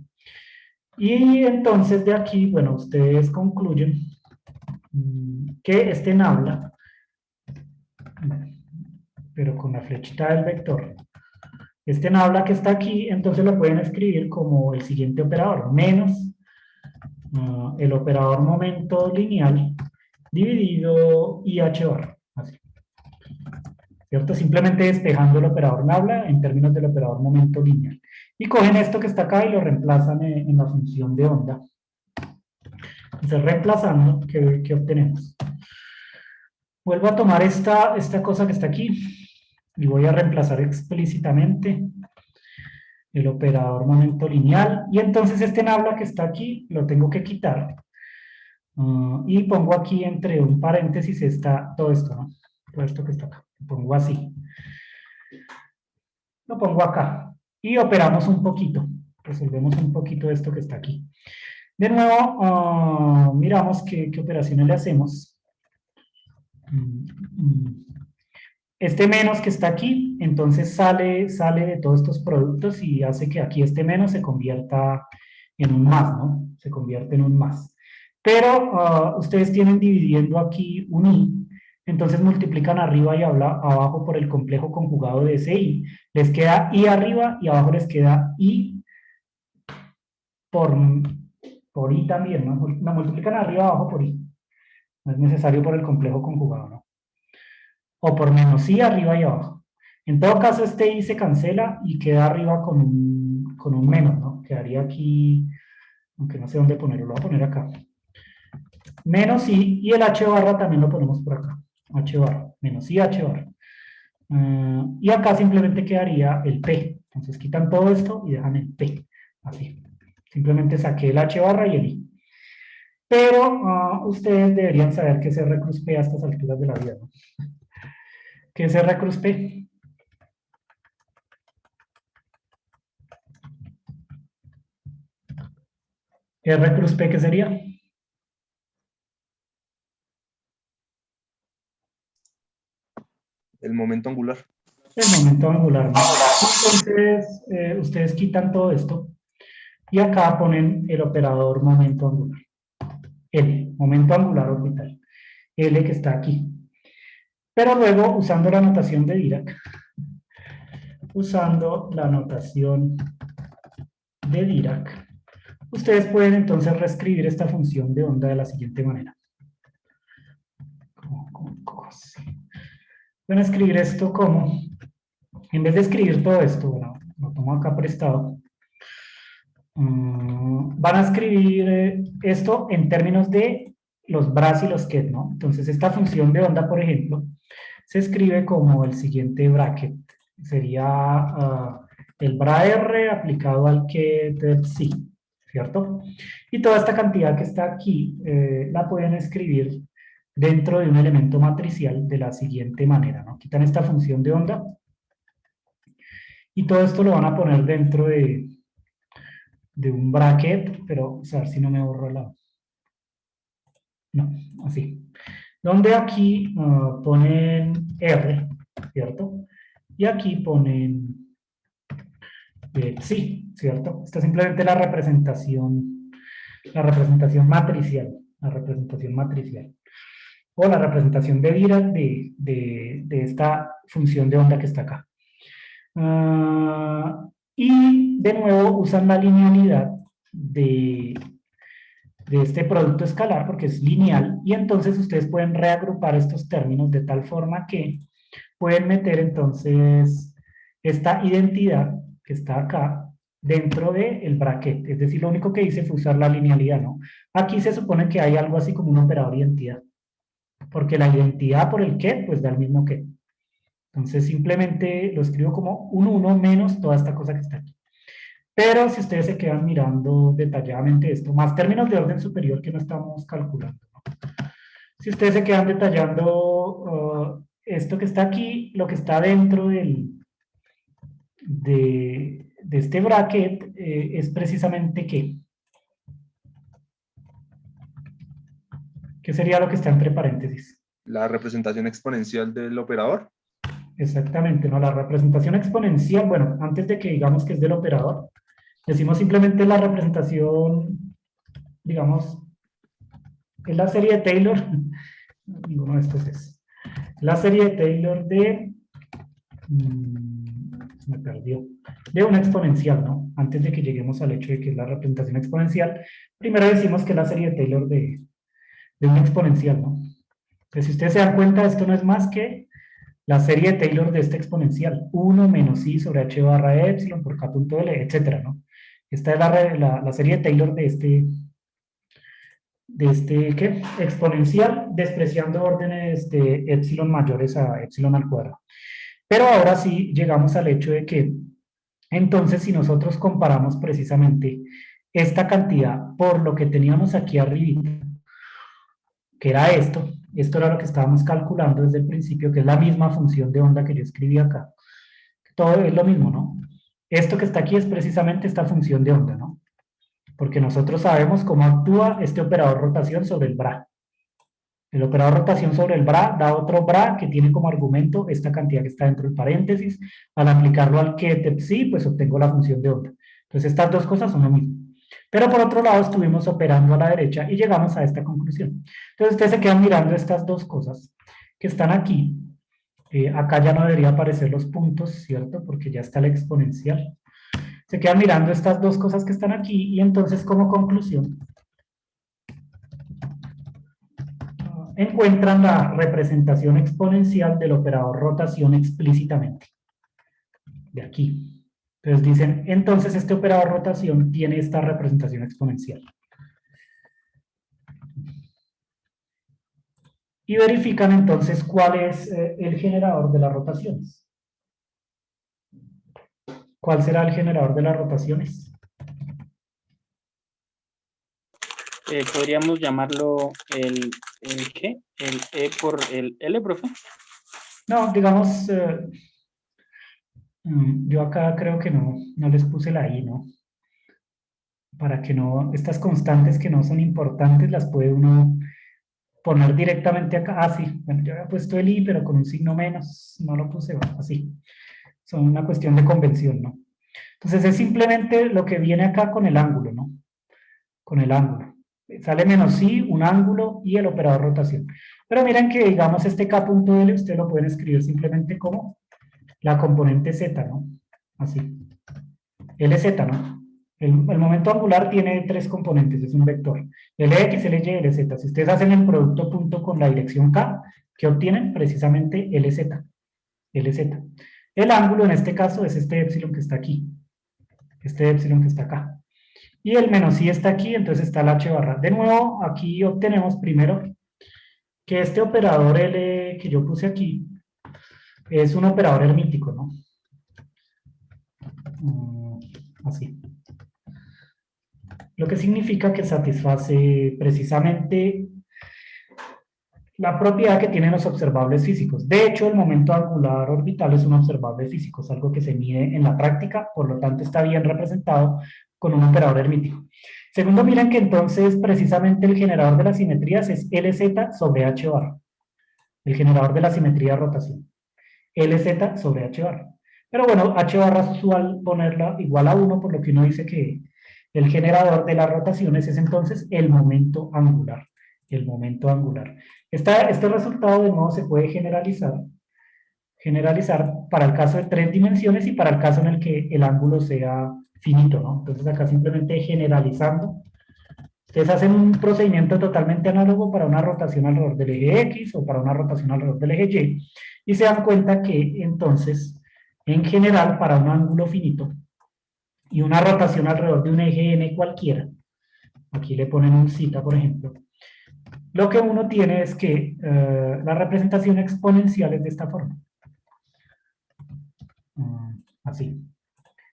Y entonces de aquí, bueno, ustedes concluyen que este nabla, pero con la flechita del vector, este nabla que está aquí, entonces lo pueden escribir como el siguiente operador, menos el operador momento lineal dividido IH barra, así. ¿Cierto? Simplemente despejando el operador nabla en términos del operador momento lineal. Y cogen esto que está acá y lo reemplazan en la función de onda. Entonces, reemplazando, ¿qué obtenemos? Vuelvo a tomar esta cosa que está aquí y voy a reemplazar explícitamente el operador momento lineal. Y entonces este nabla que está aquí lo tengo que quitar. Y pongo aquí entre un paréntesis todo esto, ¿no? Todo esto que está acá. Lo pongo así. Lo pongo acá. Y operamos un poquito. Resolvemos un poquito esto que está aquí. De nuevo, miramos qué operaciones le hacemos. Este menos que está aquí, entonces sale de todos estos productos y hace que aquí este menos se convierta en un más, ¿no? Se convierte en un más. Pero ustedes tienen dividiendo aquí un i, entonces multiplican arriba y abajo por el complejo conjugado de ese i. Les queda i arriba y abajo les queda i por i también, ¿no? La multiplican arriba y abajo por i. No es necesario por el complejo conjugado, ¿no? O por menos i arriba y abajo. En todo caso, este i se cancela y queda arriba con un menos, ¿no? Quedaría aquí, aunque no sé dónde ponerlo, lo voy a poner acá. Menos i, y el h barra también lo ponemos por acá. H barra, menos i, h barra. Y acá simplemente quedaría el p. Entonces quitan todo esto y dejan el p. Así. Simplemente saqué el h barra y el i. Pero ustedes deberían saber qué es R cruz P a estas alturas de la vida, ¿no? ¿Qué es R cruz P? R cruz P, ¿qué sería? El momento angular. El momento angular, ¿no? Entonces, ustedes quitan todo esto y acá ponen el operador momento angular. L, momento angular orbital. L que está aquí. Pero luego, usando la notación de Dirac, ustedes pueden entonces reescribir esta función de onda de la siguiente manera. Pueden escribir esto como En vez de escribir todo esto, bueno, lo tomo acá prestado, van a escribir esto en términos de los bras y los ket, ¿no? Entonces, esta función de onda, por ejemplo, se escribe como el siguiente bracket. Sería el bra R aplicado al ket de psi, ¿cierto? Y toda esta cantidad que está aquí la pueden escribir dentro de un elemento matricial de la siguiente manera, ¿no? Quitan esta función de onda y todo esto lo van a poner dentro de un bracket, pero a ver si no me borro la... No, así. Donde aquí ponen R, ¿cierto? Y aquí ponen psi, ¿cierto? Esta es simplemente la representación matricial, la representación matricial. O la representación de Dirac de esta función de onda que está acá. Y de nuevo usan la linealidad de este producto escalar porque es lineal y entonces ustedes pueden reagrupar estos términos de tal forma que pueden meter entonces esta identidad que está acá dentro del bracket. Es decir, lo único que hice fue usar la linealidad, ¿no? Aquí se supone que hay algo así como un operador identidad porque la identidad por el ket pues da el mismo ket. Entonces simplemente lo escribo como un 1 menos toda esta cosa que está aquí. Pero si ustedes se quedan mirando detalladamente esto, más términos de orden superior que no estamos calculando, ¿no? Si ustedes se quedan detallando esto que está aquí, lo que está dentro de este bracket es precisamente ¿qué? ¿Qué sería lo que está entre paréntesis? La representación exponencial del operador. Exactamente, ¿no? La representación exponencial, bueno, antes de que digamos que es del operador, decimos simplemente la representación, digamos, es la serie de Taylor, ninguno de estos es, la serie de Taylor de, me perdió, de una exponencial, ¿no? Antes de que lleguemos al hecho de que es la representación exponencial, primero decimos que es la serie de Taylor de una exponencial, ¿no? Entonces, si ustedes se dan cuenta, esto no es más que la serie de Taylor de esta exponencial, 1 menos i sobre h barra epsilon por k punto l, etcétera, ¿no? Esta es la serie de Taylor de este ¿qué? Exponencial, despreciando órdenes de epsilon mayores a epsilon al cuadrado. Pero ahora sí llegamos al hecho de que, entonces, si nosotros comparamos precisamente esta cantidad por lo que teníamos aquí arriba, que era esto era lo que estábamos calculando desde el principio, que es la misma función de onda que yo escribí acá. Todo es lo mismo, ¿no? Esto que está aquí es precisamente esta función de onda, ¿no? Porque nosotros sabemos cómo actúa este operador rotación sobre el bra. El operador rotación sobre el bra da otro bra que tiene como argumento esta cantidad que está dentro del paréntesis. Al aplicarlo al ket de psi, pues obtengo la función de onda. Entonces estas dos cosas son lo mismo. Pero por otro lado estuvimos operando a la derecha y llegamos a esta conclusión. Entonces ustedes se quedan mirando estas dos cosas que están aquí. Acá ya no debería aparecer los puntos, ¿cierto? Porque ya está el exponencial. Se quedan mirando estas dos cosas que están aquí y entonces como conclusión encuentran la representación exponencial del operador rotación explícitamente. De aquí. Entonces dicen, entonces este operador rotación tiene esta representación exponencial. Y verifican entonces cuál es el generador de las rotaciones. ¿Cuál será el generador de las rotaciones? Podríamos llamarlo el ¿qué? El E por el L, profe. No, digamos, yo acá creo que no les puse la I, ¿no? Para que no, estas constantes que no son importantes las puede uno poner directamente acá. Ah, sí, bueno, yo había puesto el I, pero con un signo menos, no lo puse, bueno, así. Son una cuestión de convención, ¿no? Entonces es simplemente lo que viene acá con el ángulo, ¿no? Con el ángulo. Sale menos I, un ángulo y el operador rotación. Pero miren que, digamos, este K punto L, usted lo pueden escribir simplemente como la componente Z, ¿no? Así. LZ, ¿no? El momento angular tiene tres componentes, es un vector. LX, LY, LZ. Si ustedes hacen el producto punto con la dirección K, ¿qué obtienen? Precisamente LZ. LZ. El ángulo en este caso es este épsilon que está aquí, este épsilon que está acá. Y el menos i está aquí, entonces está el h barra. De nuevo, aquí obtenemos primero que este operador L que yo puse aquí es un operador hermítico, ¿no? Así. Lo que significa que satisface precisamente la propiedad que tienen los observables físicos. De hecho, el momento angular orbital es un observable físico, es algo que se mide en la práctica, por lo tanto está bien representado con un operador hermítico. Segundo, miren que entonces precisamente el generador de las simetrías es LZ sobre H barra. El generador de la simetría de rotación. LZ sobre H barra. Pero bueno, H barra es usual ponerla igual a 1, por lo que uno dice que el generador de las rotaciones es entonces el momento angular. El momento angular. Este resultado de nuevo se puede generalizar para el caso de 3 dimensiones y para el caso en el que el ángulo sea finito, ¿no? Entonces acá simplemente generalizando, ustedes hacen un procedimiento totalmente análogo para una rotación alrededor del eje X o para una rotación alrededor del eje Y, y se dan cuenta que entonces, en general, para un ángulo finito y una rotación alrededor de un eje N cualquiera, aquí le ponen un zeta, por ejemplo, lo que uno tiene es que la representación exponencial es de esta forma. Así.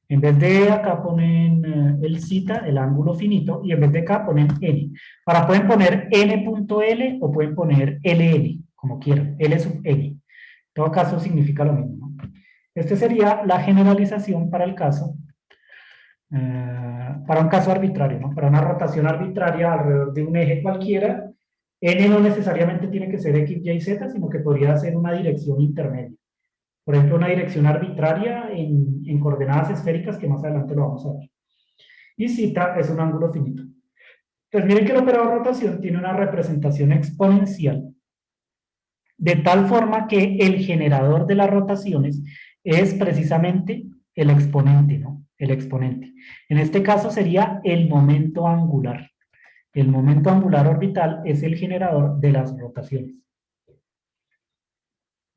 En vez de acá ponen el zeta, el ángulo finito, y en vez de acá ponen n. Ahora pueden poner n.l o pueden poner ln, como quieran, l sub n. En todo caso significa lo mismo, ¿no? Este sería la generalización para el caso, para un caso arbitrario, ¿no? Para una rotación arbitraria alrededor de un eje cualquiera, n no necesariamente tiene que ser x, y, z, sino que podría ser una dirección intermedia. Por ejemplo, una dirección arbitraria en coordenadas esféricas, que más adelante lo vamos a ver. Y zeta es un ángulo finito. Entonces, miren que el operador de rotación tiene una representación exponencial, de tal forma que el generador de las rotaciones es precisamente el exponente, ¿no? El exponente. En este caso sería el momento angular. El momento angular orbital es el generador de las rotaciones.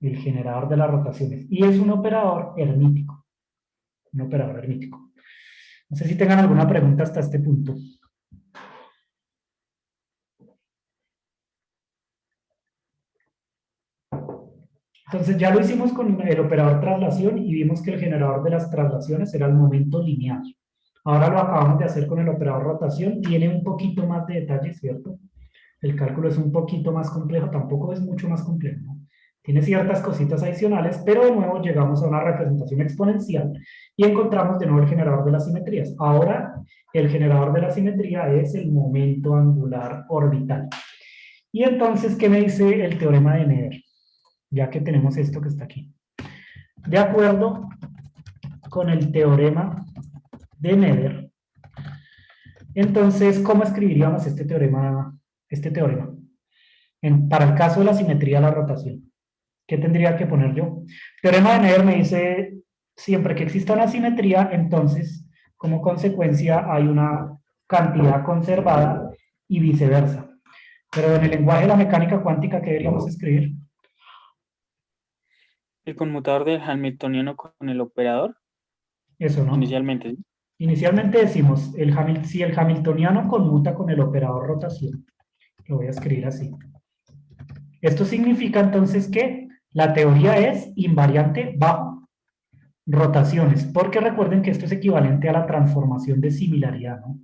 El generador de las rotaciones. Y es un operador hermítico. Un operador hermítico. No sé si tengan alguna pregunta hasta este punto. Entonces ya lo hicimos con el operador traslación y vimos que el generador de las traslaciones era el momento lineal. Ahora lo acabamos de hacer con el operador rotación. Tiene un poquito más de detalle, ¿cierto? El cálculo es un poquito más complejo, tampoco es mucho más complejo, ¿no? Tiene ciertas cositas adicionales, pero de nuevo llegamos a una representación exponencial y encontramos de nuevo el generador de las simetrías. Ahora, el generador de la simetría es el momento angular orbital. Y entonces, ¿qué me dice el teorema de Meder? Ya que tenemos esto que está aquí. De acuerdo con el teorema de Meder, entonces, ¿cómo escribiríamos este teorema? Para el caso de la simetría de la rotación. ¿Qué tendría que poner yo? El teorema de Meder me dice, siempre que exista una simetría, entonces, como consecuencia, hay una cantidad conservada y viceversa. Pero en el lenguaje de la mecánica cuántica, ¿qué deberíamos escribir? El conmutador del hamiltoniano con el operador, Eso, ¿no? inicialmente. Inicialmente decimos, si el hamiltoniano conmuta con el operador rotación, lo voy a escribir así. Esto significa entonces que la teoría es invariante bajo rotaciones, porque recuerden que esto es equivalente a la transformación de similaridad, ¿no?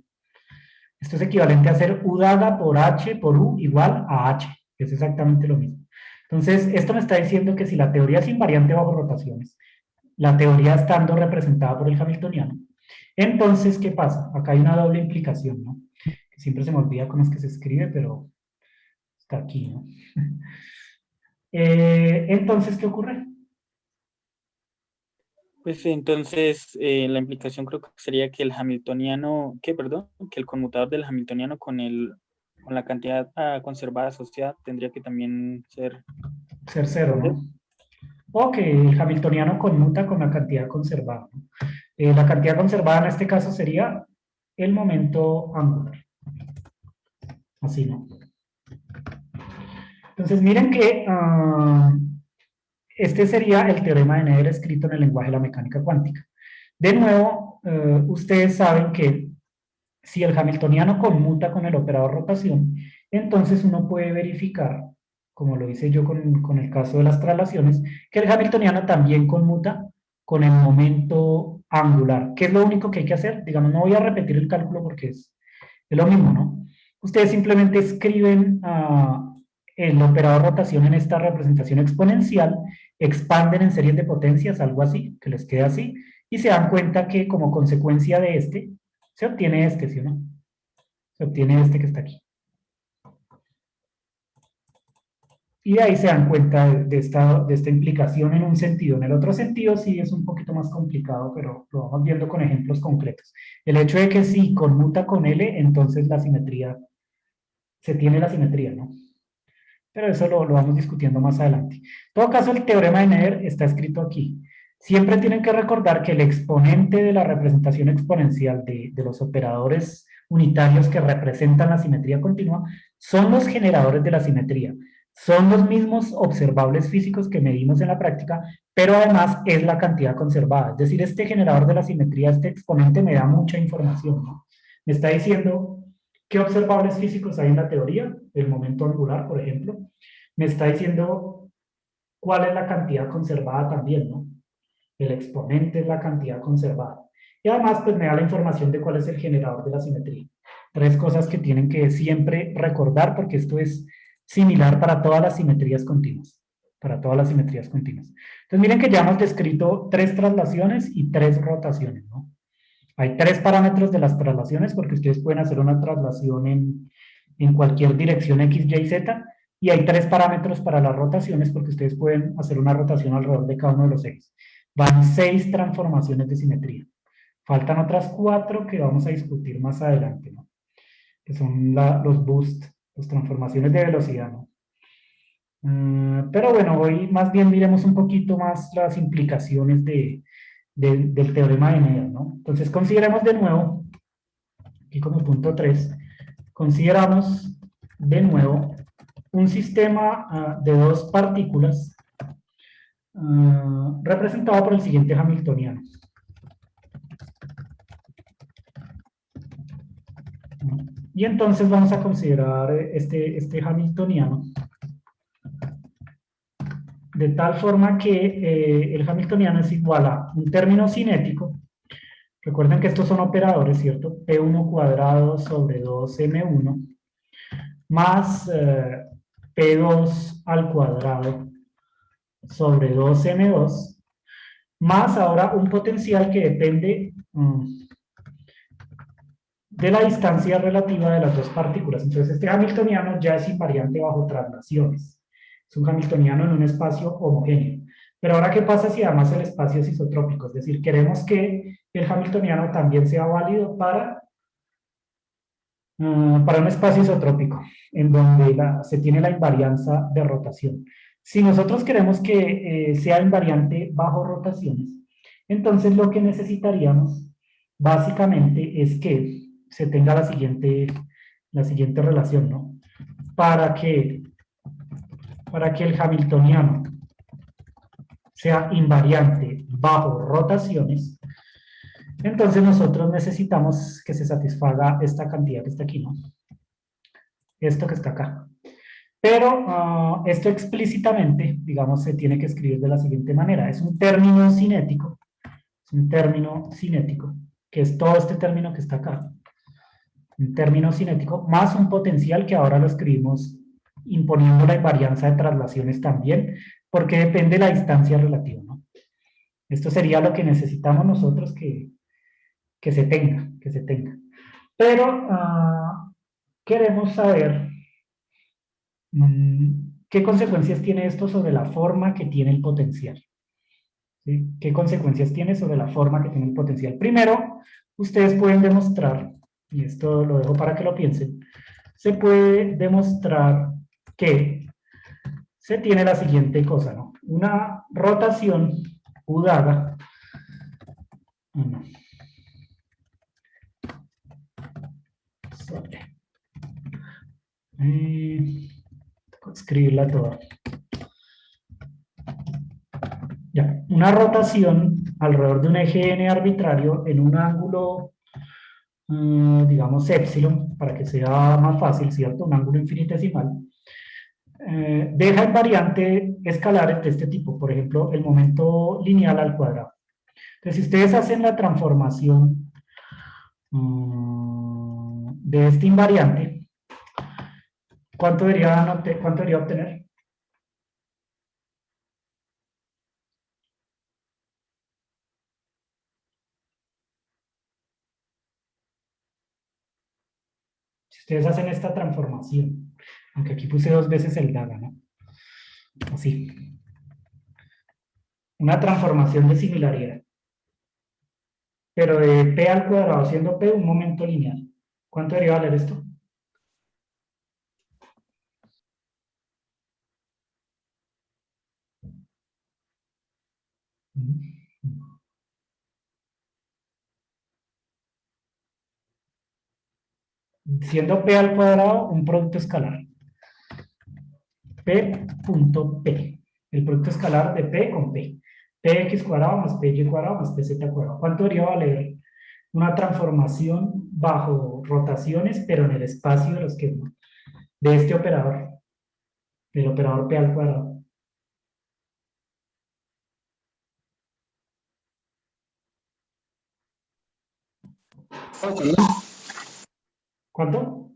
Esto es equivalente a hacer U dada por H por U igual a H, que es exactamente lo mismo. Entonces, esto me está diciendo que si la teoría es invariante bajo rotaciones, la teoría estando representada por el hamiltoniano, entonces, ¿qué pasa? Acá hay una doble implicación, ¿no? Que siempre se me olvida cómo es que se escribe, pero está aquí, ¿no? Entonces, ¿qué ocurre? Pues entonces la implicación creo que sería que el hamiltoniano, que el conmutador del hamiltoniano con la cantidad conservada asociada tendría que también ser Cero, ¿no? O que el hamiltoniano conmuta con la cantidad conservada, ¿no? La cantidad conservada en este caso sería el momento angular. Así, ¿no? Entonces, miren que este sería el teorema de Nether escrito en el lenguaje de la mecánica cuántica. De nuevo, ustedes saben que si el hamiltoniano conmuta con el operador rotación, entonces uno puede verificar, como lo hice yo con el caso de las traslaciones, que el hamiltoniano también conmuta con el momento angular. ¿Qué es lo único que hay que hacer? Digamos, no voy a repetir el cálculo porque es lo mismo, ¿no? Ustedes simplemente escriben el operador rotación en esta representación exponencial, expanden en series de potencias, algo así, que les quede así, y se dan cuenta que como consecuencia de este, se obtiene este, ¿sí o no? Se obtiene este que está aquí. Y de ahí se dan cuenta de esta implicación en un sentido. En el otro sentido sí es un poquito más complicado, pero lo vamos viendo con ejemplos concretos. El hecho de que si conmuta con L, entonces la simetría, se tiene la simetría, ¿no? Pero eso lo vamos discutiendo más adelante. En todo caso, el teorema de Nether está escrito aquí. Siempre tienen que recordar que el exponente de la representación exponencial de los operadores unitarios que representan la simetría continua son los generadores de la simetría. Son los mismos observables físicos que medimos en la práctica, pero además es la cantidad conservada. Es decir, este generador de la simetría, este exponente, me da mucha información, ¿no? Me está diciendo qué observables físicos hay en la teoría, el momento angular, por ejemplo. Me está diciendo cuál es la cantidad conservada también, ¿no? El exponente es la cantidad conservada. Y además, pues me da la información de cuál es el generador de la simetría. Tres cosas que tienen que siempre recordar, porque esto es similar para todas las simetrías continuas. Para todas las simetrías continuas. Entonces, miren que ya hemos descrito 3 traslaciones y 3 rotaciones, ¿no? Hay 3 parámetros de las traslaciones, porque ustedes pueden hacer una traslación en cualquier dirección X, Y, Z, y hay 3 parámetros para las rotaciones, porque ustedes pueden hacer una rotación alrededor de cada uno de los ejes. Van 6 transformaciones de simetría. Faltan otras 4 que vamos a discutir más adelante, ¿no? Que son los boost, las transformaciones de velocidad, ¿no? Pero bueno, hoy más bien miremos un poquito más las implicaciones del teorema de Nether, ¿no? Entonces consideremos de nuevo, aquí como punto 3, consideramos de nuevo un sistema de 2 partículas representado por el siguiente hamiltoniano. Y entonces vamos a considerar este hamiltoniano de tal forma que el hamiltoniano es igual a un término cinético. Recuerden que estos son operadores, ¿cierto? P1 cuadrado sobre 2M1 más P2 al cuadrado sobre 2M2 más ahora un potencial que depende de la distancia relativa de las 2 partículas. Entonces este hamiltoniano ya es invariante bajo traslaciones. Es un hamiltoniano en un espacio homogéneo. Pero ahora, ¿qué pasa si además el espacio es isotrópico? Es decir, queremos que el hamiltoniano también sea válido para un espacio isotrópico, en donde se tiene la invarianza de rotación. Si nosotros queremos que sea invariante bajo rotaciones, entonces lo que necesitaríamos básicamente es que se tenga la siguiente relación, ¿no? Para que el hamiltoniano sea invariante bajo rotaciones, entonces nosotros necesitamos que se satisfaga esta cantidad que está aquí, ¿no? Esto que está acá. Pero esto explícitamente, digamos, se tiene que escribir de la siguiente manera. Es un término cinético, que es todo este término que está acá. Un término cinético más un potencial que ahora lo escribimos imponiendo la invarianza de traslaciones también, porque depende de la distancia relativa, ¿no? Esto sería lo que necesitamos nosotros que se tenga. Pero queremos saber qué consecuencias tiene esto sobre la forma que tiene el potencial. ¿Sí? ¿Qué consecuencias tiene sobre la forma que tiene el potencial? Primero, ustedes pueden demostrar, y esto lo dejo para que lo piensen, se puede demostrar que se tiene la siguiente cosa, ¿no? Una rotación U dada, escribirla toda. Ya, una rotación alrededor de un eje n arbitrario en un ángulo, digamos, epsilon, para que sea más fácil, ¿cierto? Un ángulo infinitesimal. Deja invariante escalares de este tipo, por ejemplo, el momento lineal al cuadrado. Entonces, si ustedes hacen la transformación de este invariante, ¿cuánto debería obtener? Si ustedes hacen esta transformación, aunque aquí puse 2 veces el DAGA, ¿no? Así. Una transformación de similaridad. Pero de P al cuadrado siendo P un momento lineal. ¿Cuánto debería valer esto? Siendo P al cuadrado un producto escalar. P punto P. El producto escalar de P con P. Px cuadrado más Py cuadrado más Pz cuadrado. ¿Cuánto debería valer una transformación bajo rotaciones, pero en el espacio de los que de este operador, del operador P al cuadrado? ¿Cuánto?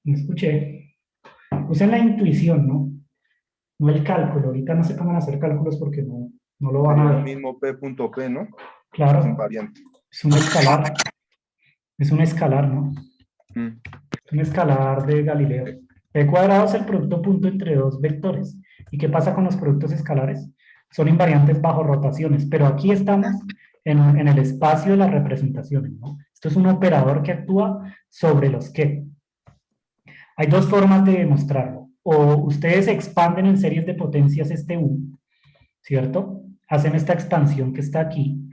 No escuché. Usen la intuición, ¿no? No el cálculo. Ahorita no se pongan a hacer cálculos porque no lo van a Sería el ver. mismo P punto P, ¿no? Es Claro, invariante. es un escalar. Es un escalar, ¿no? Mm. Es un escalar de Galileo. P cuadrado es el producto punto entre dos vectores. ¿Y qué pasa con los productos escalares? Son invariantes bajo rotaciones, pero aquí estamos en el espacio de las representaciones, ¿no? Esto es un operador que actúa sobre los que. Hay dos formas de demostrarlo. O ustedes expanden en series de potencias este U, ¿cierto? Hacen esta expansión que está aquí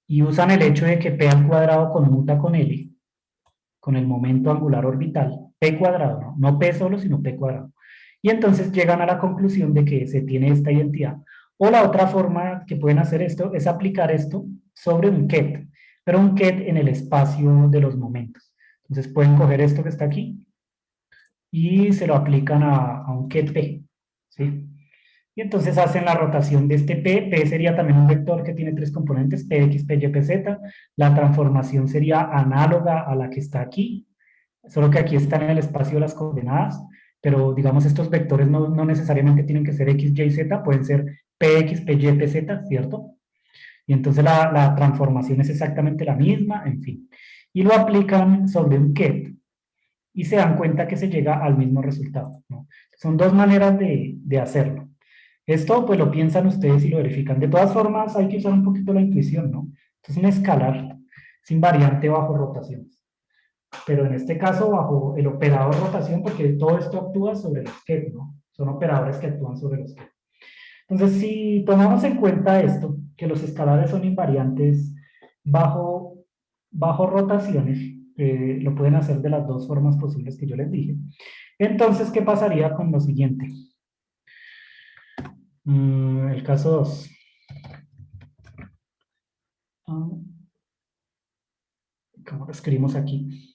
y usan el hecho de que P al cuadrado conmuta con L, con el momento angular orbital, P cuadrado, ¿no? No P solo, sino P cuadrado. Y entonces llegan a la conclusión de que se tiene esta identidad. O la otra forma que pueden hacer esto es aplicar esto sobre un ket, pero un ket en el espacio de los momentos. Entonces pueden coger esto que está aquí y se lo aplican a un ket P, ¿sí? Y entonces hacen la rotación de este P. P sería también un vector que tiene tres componentes, Px, Py, Pz. La transformación sería análoga a la que está aquí, solo que aquí están en el espacio de las coordenadas, pero digamos estos vectores no necesariamente tienen que ser x, y, z, pueden ser px, py, pz, ¿cierto? Y entonces la transformación es exactamente la misma, en fin. Y lo aplican sobre un ket y se dan cuenta que se llega al mismo resultado, ¿no? Son dos maneras de hacerlo. Esto pues lo piensan ustedes y lo verifican. De todas formas hay que usar un poquito la intuición, ¿no? Entonces un escalar es invariante bajo rotaciones. Pero en este caso bajo el operador rotación, porque todo esto actúa sobre los que, ¿no? Son operadores que actúan sobre los que. Entonces, si tomamos en cuenta esto, que los escalares son invariantes bajo rotaciones, lo pueden hacer de las dos formas posibles que yo les dije, entonces, ¿qué pasaría con lo siguiente? El caso 2. ¿Cómo lo escribimos aquí?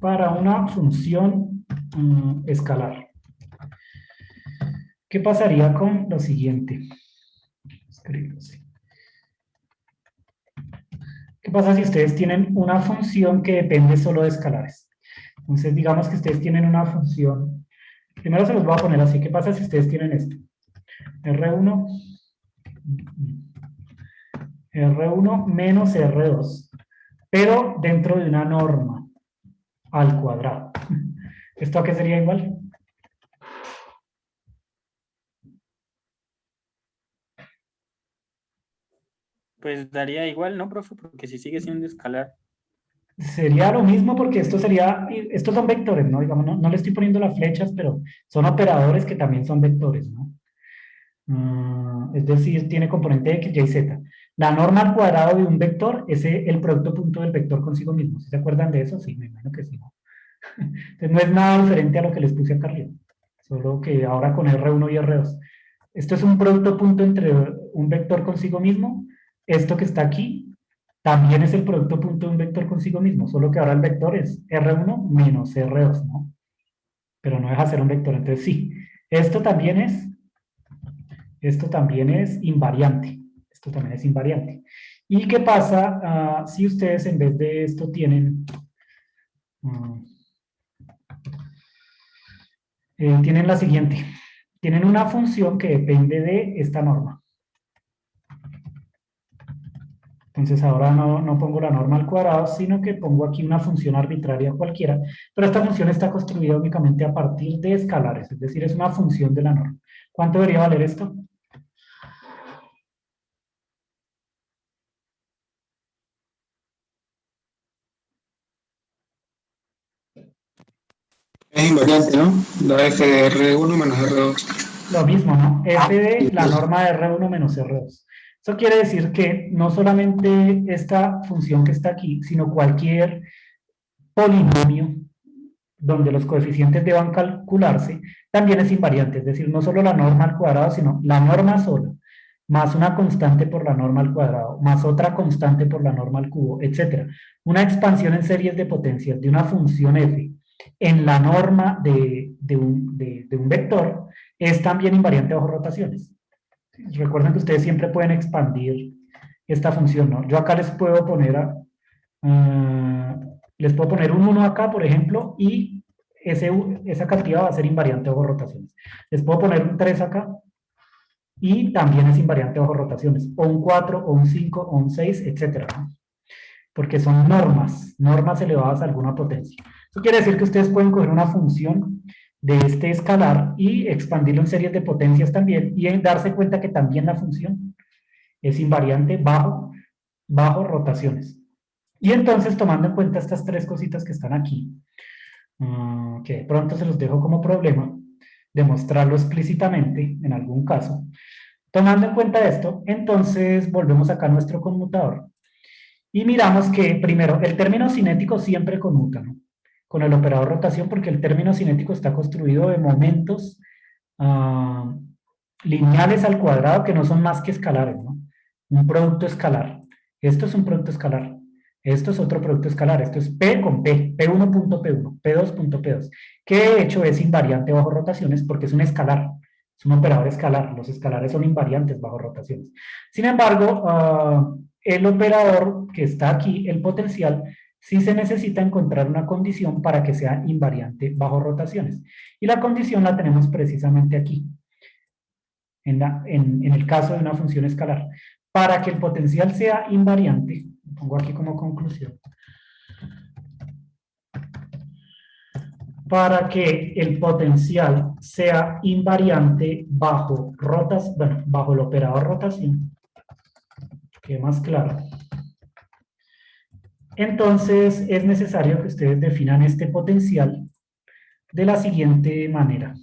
Para una función escalar. ¿Qué pasaría con lo siguiente? Escribo así. ¿Qué pasa si ustedes tienen una función que depende solo de escalares? Entonces, digamos que ustedes tienen una función. Primero se los voy a poner así. ¿Qué pasa si ustedes tienen esto? R1, R1 menos R2, pero dentro de una norma al cuadrado. ¿Esto a qué sería igual? Pues daría igual, ¿no, profe? Porque si sigue siendo escalar. Sería lo mismo porque estos son vectores, ¿no? Digamos, no le estoy poniendo las flechas, pero son operadores que también son vectores, ¿no? Es decir, tiene componente X, Y, Z. La norma al cuadrado de un vector es el producto punto del vector consigo mismo. ¿Sí se acuerdan de eso? Sí, me imagino que sí, ¿no? Entonces no es nada diferente a lo que les puse acá arriba, solo que ahora con R1 y R2. Esto es un producto punto entre un vector consigo mismo. Esto que está aquí también es el producto punto de un vector consigo mismo, solo que ahora el vector es R1 menos R2, ¿no? Pero no deja de ser un vector, entonces sí. Esto también es invariante. Esto también es invariante. ¿Y qué pasa si ustedes en vez de esto tienen... tienen la siguiente. Tienen una función que depende de esta norma. Entonces ahora no pongo la norma al cuadrado, sino que pongo aquí una función arbitraria cualquiera. Pero esta función está construida únicamente a partir de escalares, es decir, es una función de la norma. ¿Cuánto debería valer esto? Es invariante, ¿no? La f de R1 menos R2. Lo mismo, ¿no? F de la norma de R1 menos R2. Eso quiere decir que no solamente esta función que está aquí, sino cualquier polinomio donde los coeficientes deban calcularse, también es invariante, es decir, no solo la norma al cuadrado, sino la norma sola, más una constante por la norma al cuadrado, más otra constante por la norma al cubo, etc. Una expansión en series de potencias de una función f en la norma de un vector es también invariante bajo rotaciones. Recuerden que ustedes siempre pueden expandir esta función, ¿no? Yo acá les puedo poner les puedo poner un 1 acá, por ejemplo, y esa cantidad va a ser invariante bajo rotaciones. Les puedo poner un 3 acá, y también es invariante bajo rotaciones. O un 4, o un 5, o un 6, etcétera, ¿no? Porque son normas elevadas a alguna potencia. Eso quiere decir que ustedes pueden coger una función de este escalar y expandirlo en series de potencias también, y darse cuenta que también la función es invariante bajo rotaciones. Y entonces, tomando en cuenta estas tres cositas que están aquí, que de pronto se los dejo como problema, demostrarlo explícitamente en algún caso. Tomando en cuenta esto, entonces volvemos acá a nuestro conmutador y miramos que, primero, el término cinético siempre conmuta, ¿no? Con el operador rotación, porque el término cinético está construido de momentos lineales al cuadrado que no son más que escalares, ¿no? Un producto escalar. Esto es un producto escalar. Esto es otro producto escalar. Esto es P con P. P1.P1, P2.P2. Que de hecho es invariante bajo rotaciones porque es un escalar. Es un operador escalar. Los escalares son invariantes bajo rotaciones. Sin embargo, el operador que está aquí, el potencial, sí se necesita encontrar una condición para que sea invariante bajo rotaciones. Y la condición la tenemos precisamente aquí, en el caso de una función escalar. Para que el potencial sea invariante, lo pongo aquí como conclusión, para que el potencial sea invariante bajo bajo el operador rotación, que más claro. Entonces es necesario que ustedes definan este potencial de la siguiente manera.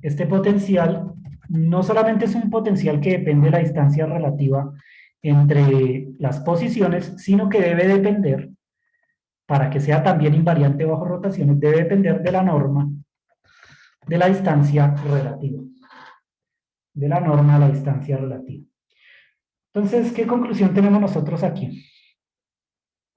Este potencial no solamente es un potencial que depende de la distancia relativa entre las posiciones, sino que debe depender, para que sea también invariante bajo rotaciones, debe depender de la norma de la distancia relativa. De la norma de la distancia relativa. Entonces, ¿qué conclusión tenemos nosotros aquí?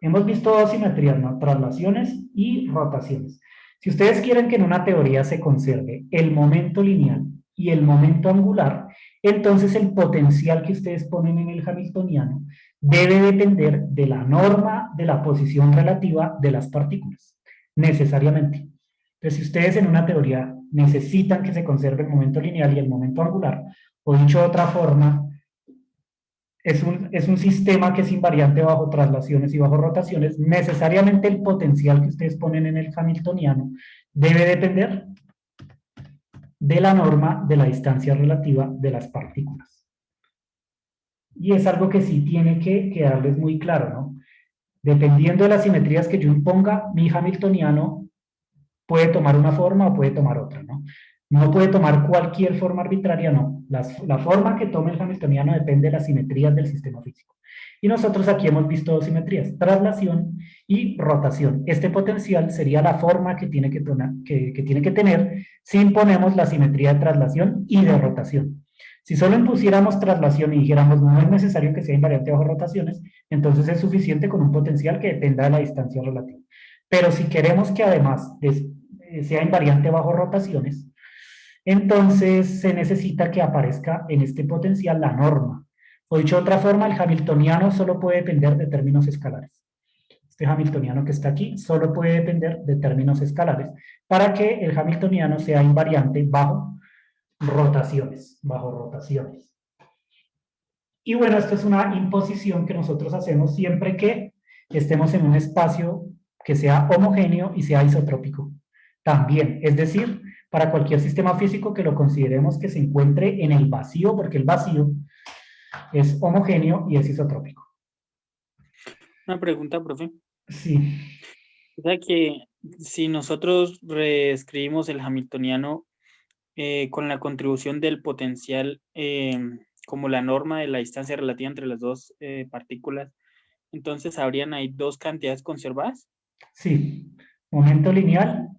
Hemos visto dos simetrías, ¿no? Traslaciones y rotaciones. Si ustedes quieren que en una teoría se conserve el momento lineal y el momento angular, entonces el potencial que ustedes ponen en el hamiltoniano debe depender de la norma de la posición relativa de las partículas, necesariamente. Entonces, si ustedes en una teoría necesitan que se conserve el momento lineal y el momento angular, o dicho de otra forma, es un sistema que es invariante bajo traslaciones y bajo rotaciones, necesariamente el potencial que ustedes ponen en el hamiltoniano debe depender de la norma de la distancia relativa de las partículas. Y es algo que sí tiene que quedarles muy claro, ¿no? Dependiendo de las simetrías que yo imponga, mi hamiltoniano puede tomar una forma o puede tomar otra, ¿no? No puede tomar cualquier forma arbitraria, no. La forma que tome el hamiltoniano depende de las simetrías del sistema físico. Y nosotros aquí hemos visto dos simetrías, traslación y rotación. Este potencial sería la forma que tiene que tiene que tener si imponemos la simetría de traslación y de rotación. Si solo impusiéramos traslación y dijéramos no es necesario que sea invariante bajo rotaciones, entonces es suficiente con un potencial que dependa de la distancia relativa. Pero si queremos que además sea invariante bajo rotaciones, entonces se necesita que aparezca en este potencial la norma. O dicho de otra forma, el hamiltoniano solo puede depender de términos escalares. Este hamiltoniano que está aquí solo puede depender de términos escalares para que el hamiltoniano sea invariante bajo rotaciones, Y bueno, esto es una imposición que nosotros hacemos siempre que estemos en un espacio que sea homogéneo y sea isotrópico. También, es decir, para cualquier sistema físico que lo consideremos que se encuentre en el vacío, porque el vacío es homogéneo y es isotrópico. Una pregunta, profe. Sí. O sea que si nosotros reescribimos el hamiltoniano con la contribución del potencial como la norma de la distancia relativa entre las dos partículas, entonces habrían ahí dos cantidades conservadas. Sí, momento lineal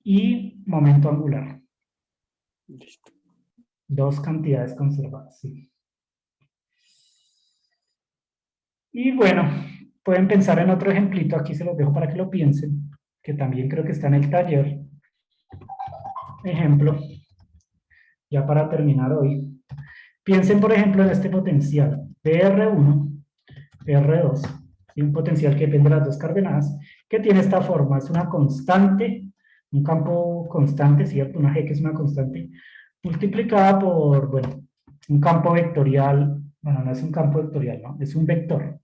y momento angular. Listo. Dos cantidades conservadas, sí. Y bueno, pueden pensar en otro ejemplito, aquí se los dejo para que lo piensen, que también creo que está en el taller. Ejemplo, ya para terminar hoy. Piensen, por ejemplo, en este potencial PR1, PR2, y un potencial que depende de las dos coordenadas, que tiene esta forma, es una constante, un campo constante, ¿cierto? Una G que es una constante, multiplicada por, bueno, un campo vectorial, bueno, no es un campo vectorial, ¿no? Es un vector,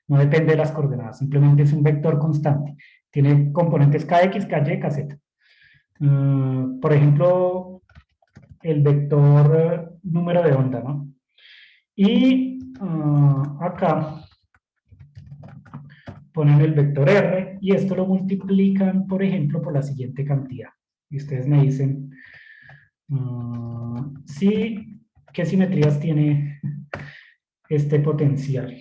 no depende de las coordenadas, simplemente es un vector constante, tiene componentes kx, ky, kz. Por ejemplo, el vector número de onda, ¿no? Y acá ponen el vector R y esto lo multiplican, por ejemplo, por la siguiente cantidad. Y ustedes me dicen, sí, ¿qué simetrías tiene este potencial?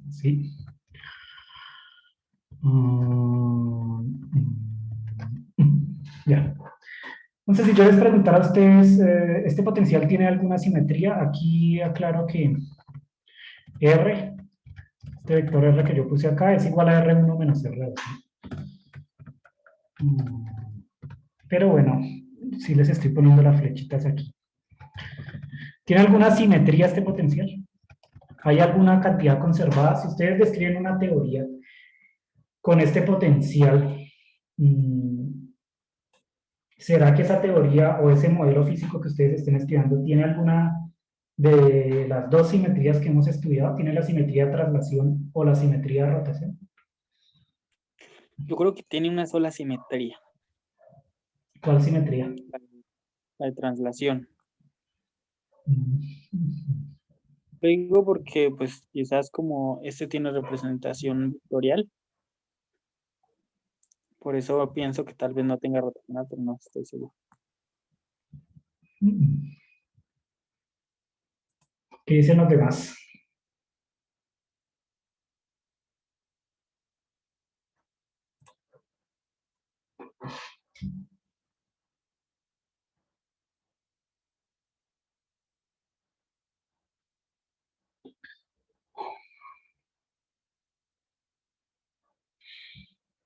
Sí. Ya. Entonces, si yo les preguntara a ustedes, ¿este potencial tiene alguna simetría? Aquí aclaro que R, este vector R que yo puse acá, es igual a R1 menos R2. Pero bueno, sí les estoy poniendo las flechitas aquí. ¿Tiene alguna simetría este potencial? ¿Hay alguna cantidad conservada? Si ustedes describen una teoría con este potencial, ¿será que esa teoría o ese modelo físico que ustedes estén estudiando tiene alguna de las dos simetrías que hemos estudiado? ¿Tiene la simetría de traslación o la simetría de rotación? Yo creo que tiene una sola simetría. ¿Cuál simetría? La de traslación. Lo digo porque pues quizás como este tiene representación vectorial, por eso pienso que tal vez no tenga rotacional, pero no estoy seguro. ¿Qué dicen los demás?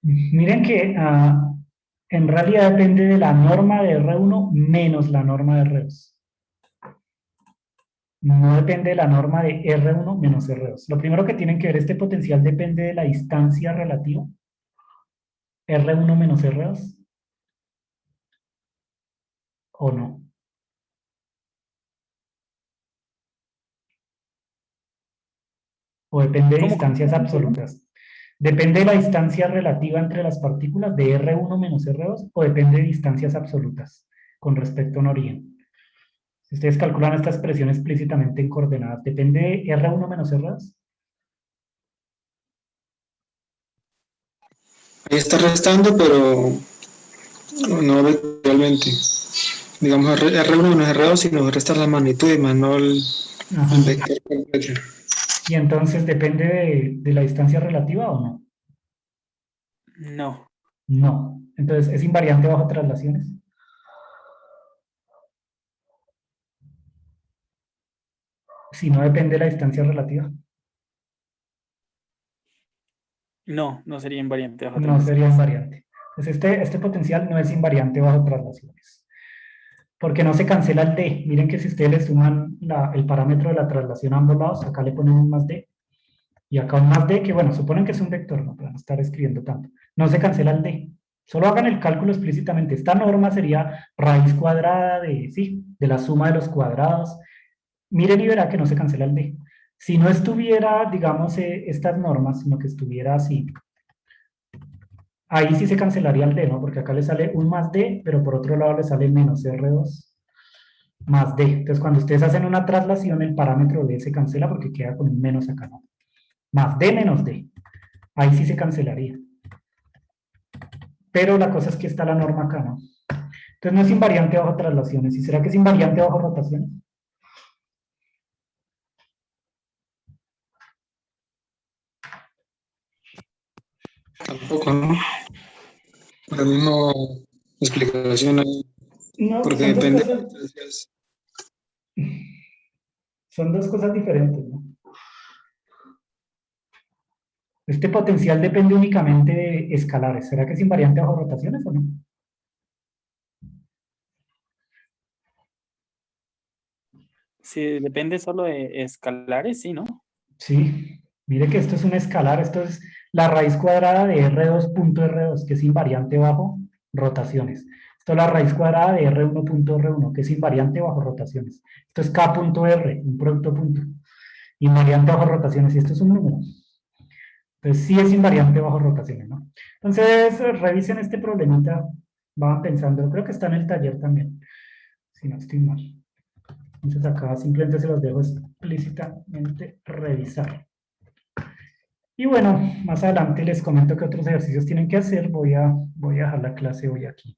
Miren que en realidad depende de la norma de R1 menos la norma de R2. No depende de la norma de R1 menos R2. Lo primero que tienen que ver, este potencial depende de la distancia relativa. R1 menos R2. ¿O no? ¿O depende de ¿Cómo? distancias absolutas? ¿Depende de la distancia relativa entre las partículas de R1 menos R2 o depende de distancias absolutas con respecto a un origen? Si ustedes calculan esta expresión explícitamente en coordenadas, ¿depende de R1 menos R2? Ahí está restando, pero no vectorialmente. Digamos, R1 menos R2, sino restar la magnitud y más no el Ajá. vector completo. Y entonces depende de la distancia relativa o no. No, No. Entonces, ¿es invariante bajo traslaciones? Si no depende de la distancia relativa. no sería invariante bajo No traslación. sería invariante. Entonces, este potencial no es invariante bajo traslaciones. Porque no se cancela el D. Miren que si ustedes le suman el parámetro de la traslación a ambos lados, acá le ponen un más D. Y acá un más D, que bueno, suponen que es un vector, no para no estar escribiendo tanto. No se cancela el D. Solo hagan el cálculo explícitamente. Esta norma sería raíz cuadrada de la suma de los cuadrados. Miren y verá que no se cancela el D. Si no estuviera, digamos, estas normas, sino que estuviera así, ahí sí se cancelaría el D, ¿no? Porque acá le sale un más D, pero por otro lado le sale menos R2 más D. Entonces, cuando ustedes hacen una traslación, el parámetro D se cancela porque queda con un menos acá, ¿no? Más D menos D. Ahí sí se cancelaría. Pero la cosa es que está la norma acá, ¿no? Entonces no es invariante bajo traslaciones. ¿Y será que es invariante bajo rotaciones? Tampoco, ¿no? Por la misma explicación ahí, No, porque son dos depende de cosas, las distancias. son dos cosas diferentes, ¿no? Este potencial depende únicamente de escalares. ¿Será que es invariante bajo rotaciones o no? Si depende solo de escalares, sí, ¿no? Sí. Mire que esto es un escalar. Esto es la raíz cuadrada de R2.R2, que es invariante bajo rotaciones. Esto es la raíz cuadrada de R1.R1, que es invariante bajo rotaciones. Esto es K.R, un producto punto. Invariante bajo rotaciones, y esto es un número. Entonces sí es invariante bajo rotaciones, ¿no? Entonces revisen este problemita, van pensando, creo que está en el taller también, si no estoy mal. Entonces acá simplemente se los dejo explícitamente revisar. Y bueno, más adelante les comento qué otros ejercicios tienen que hacer, voy a dejar la clase hoy aquí.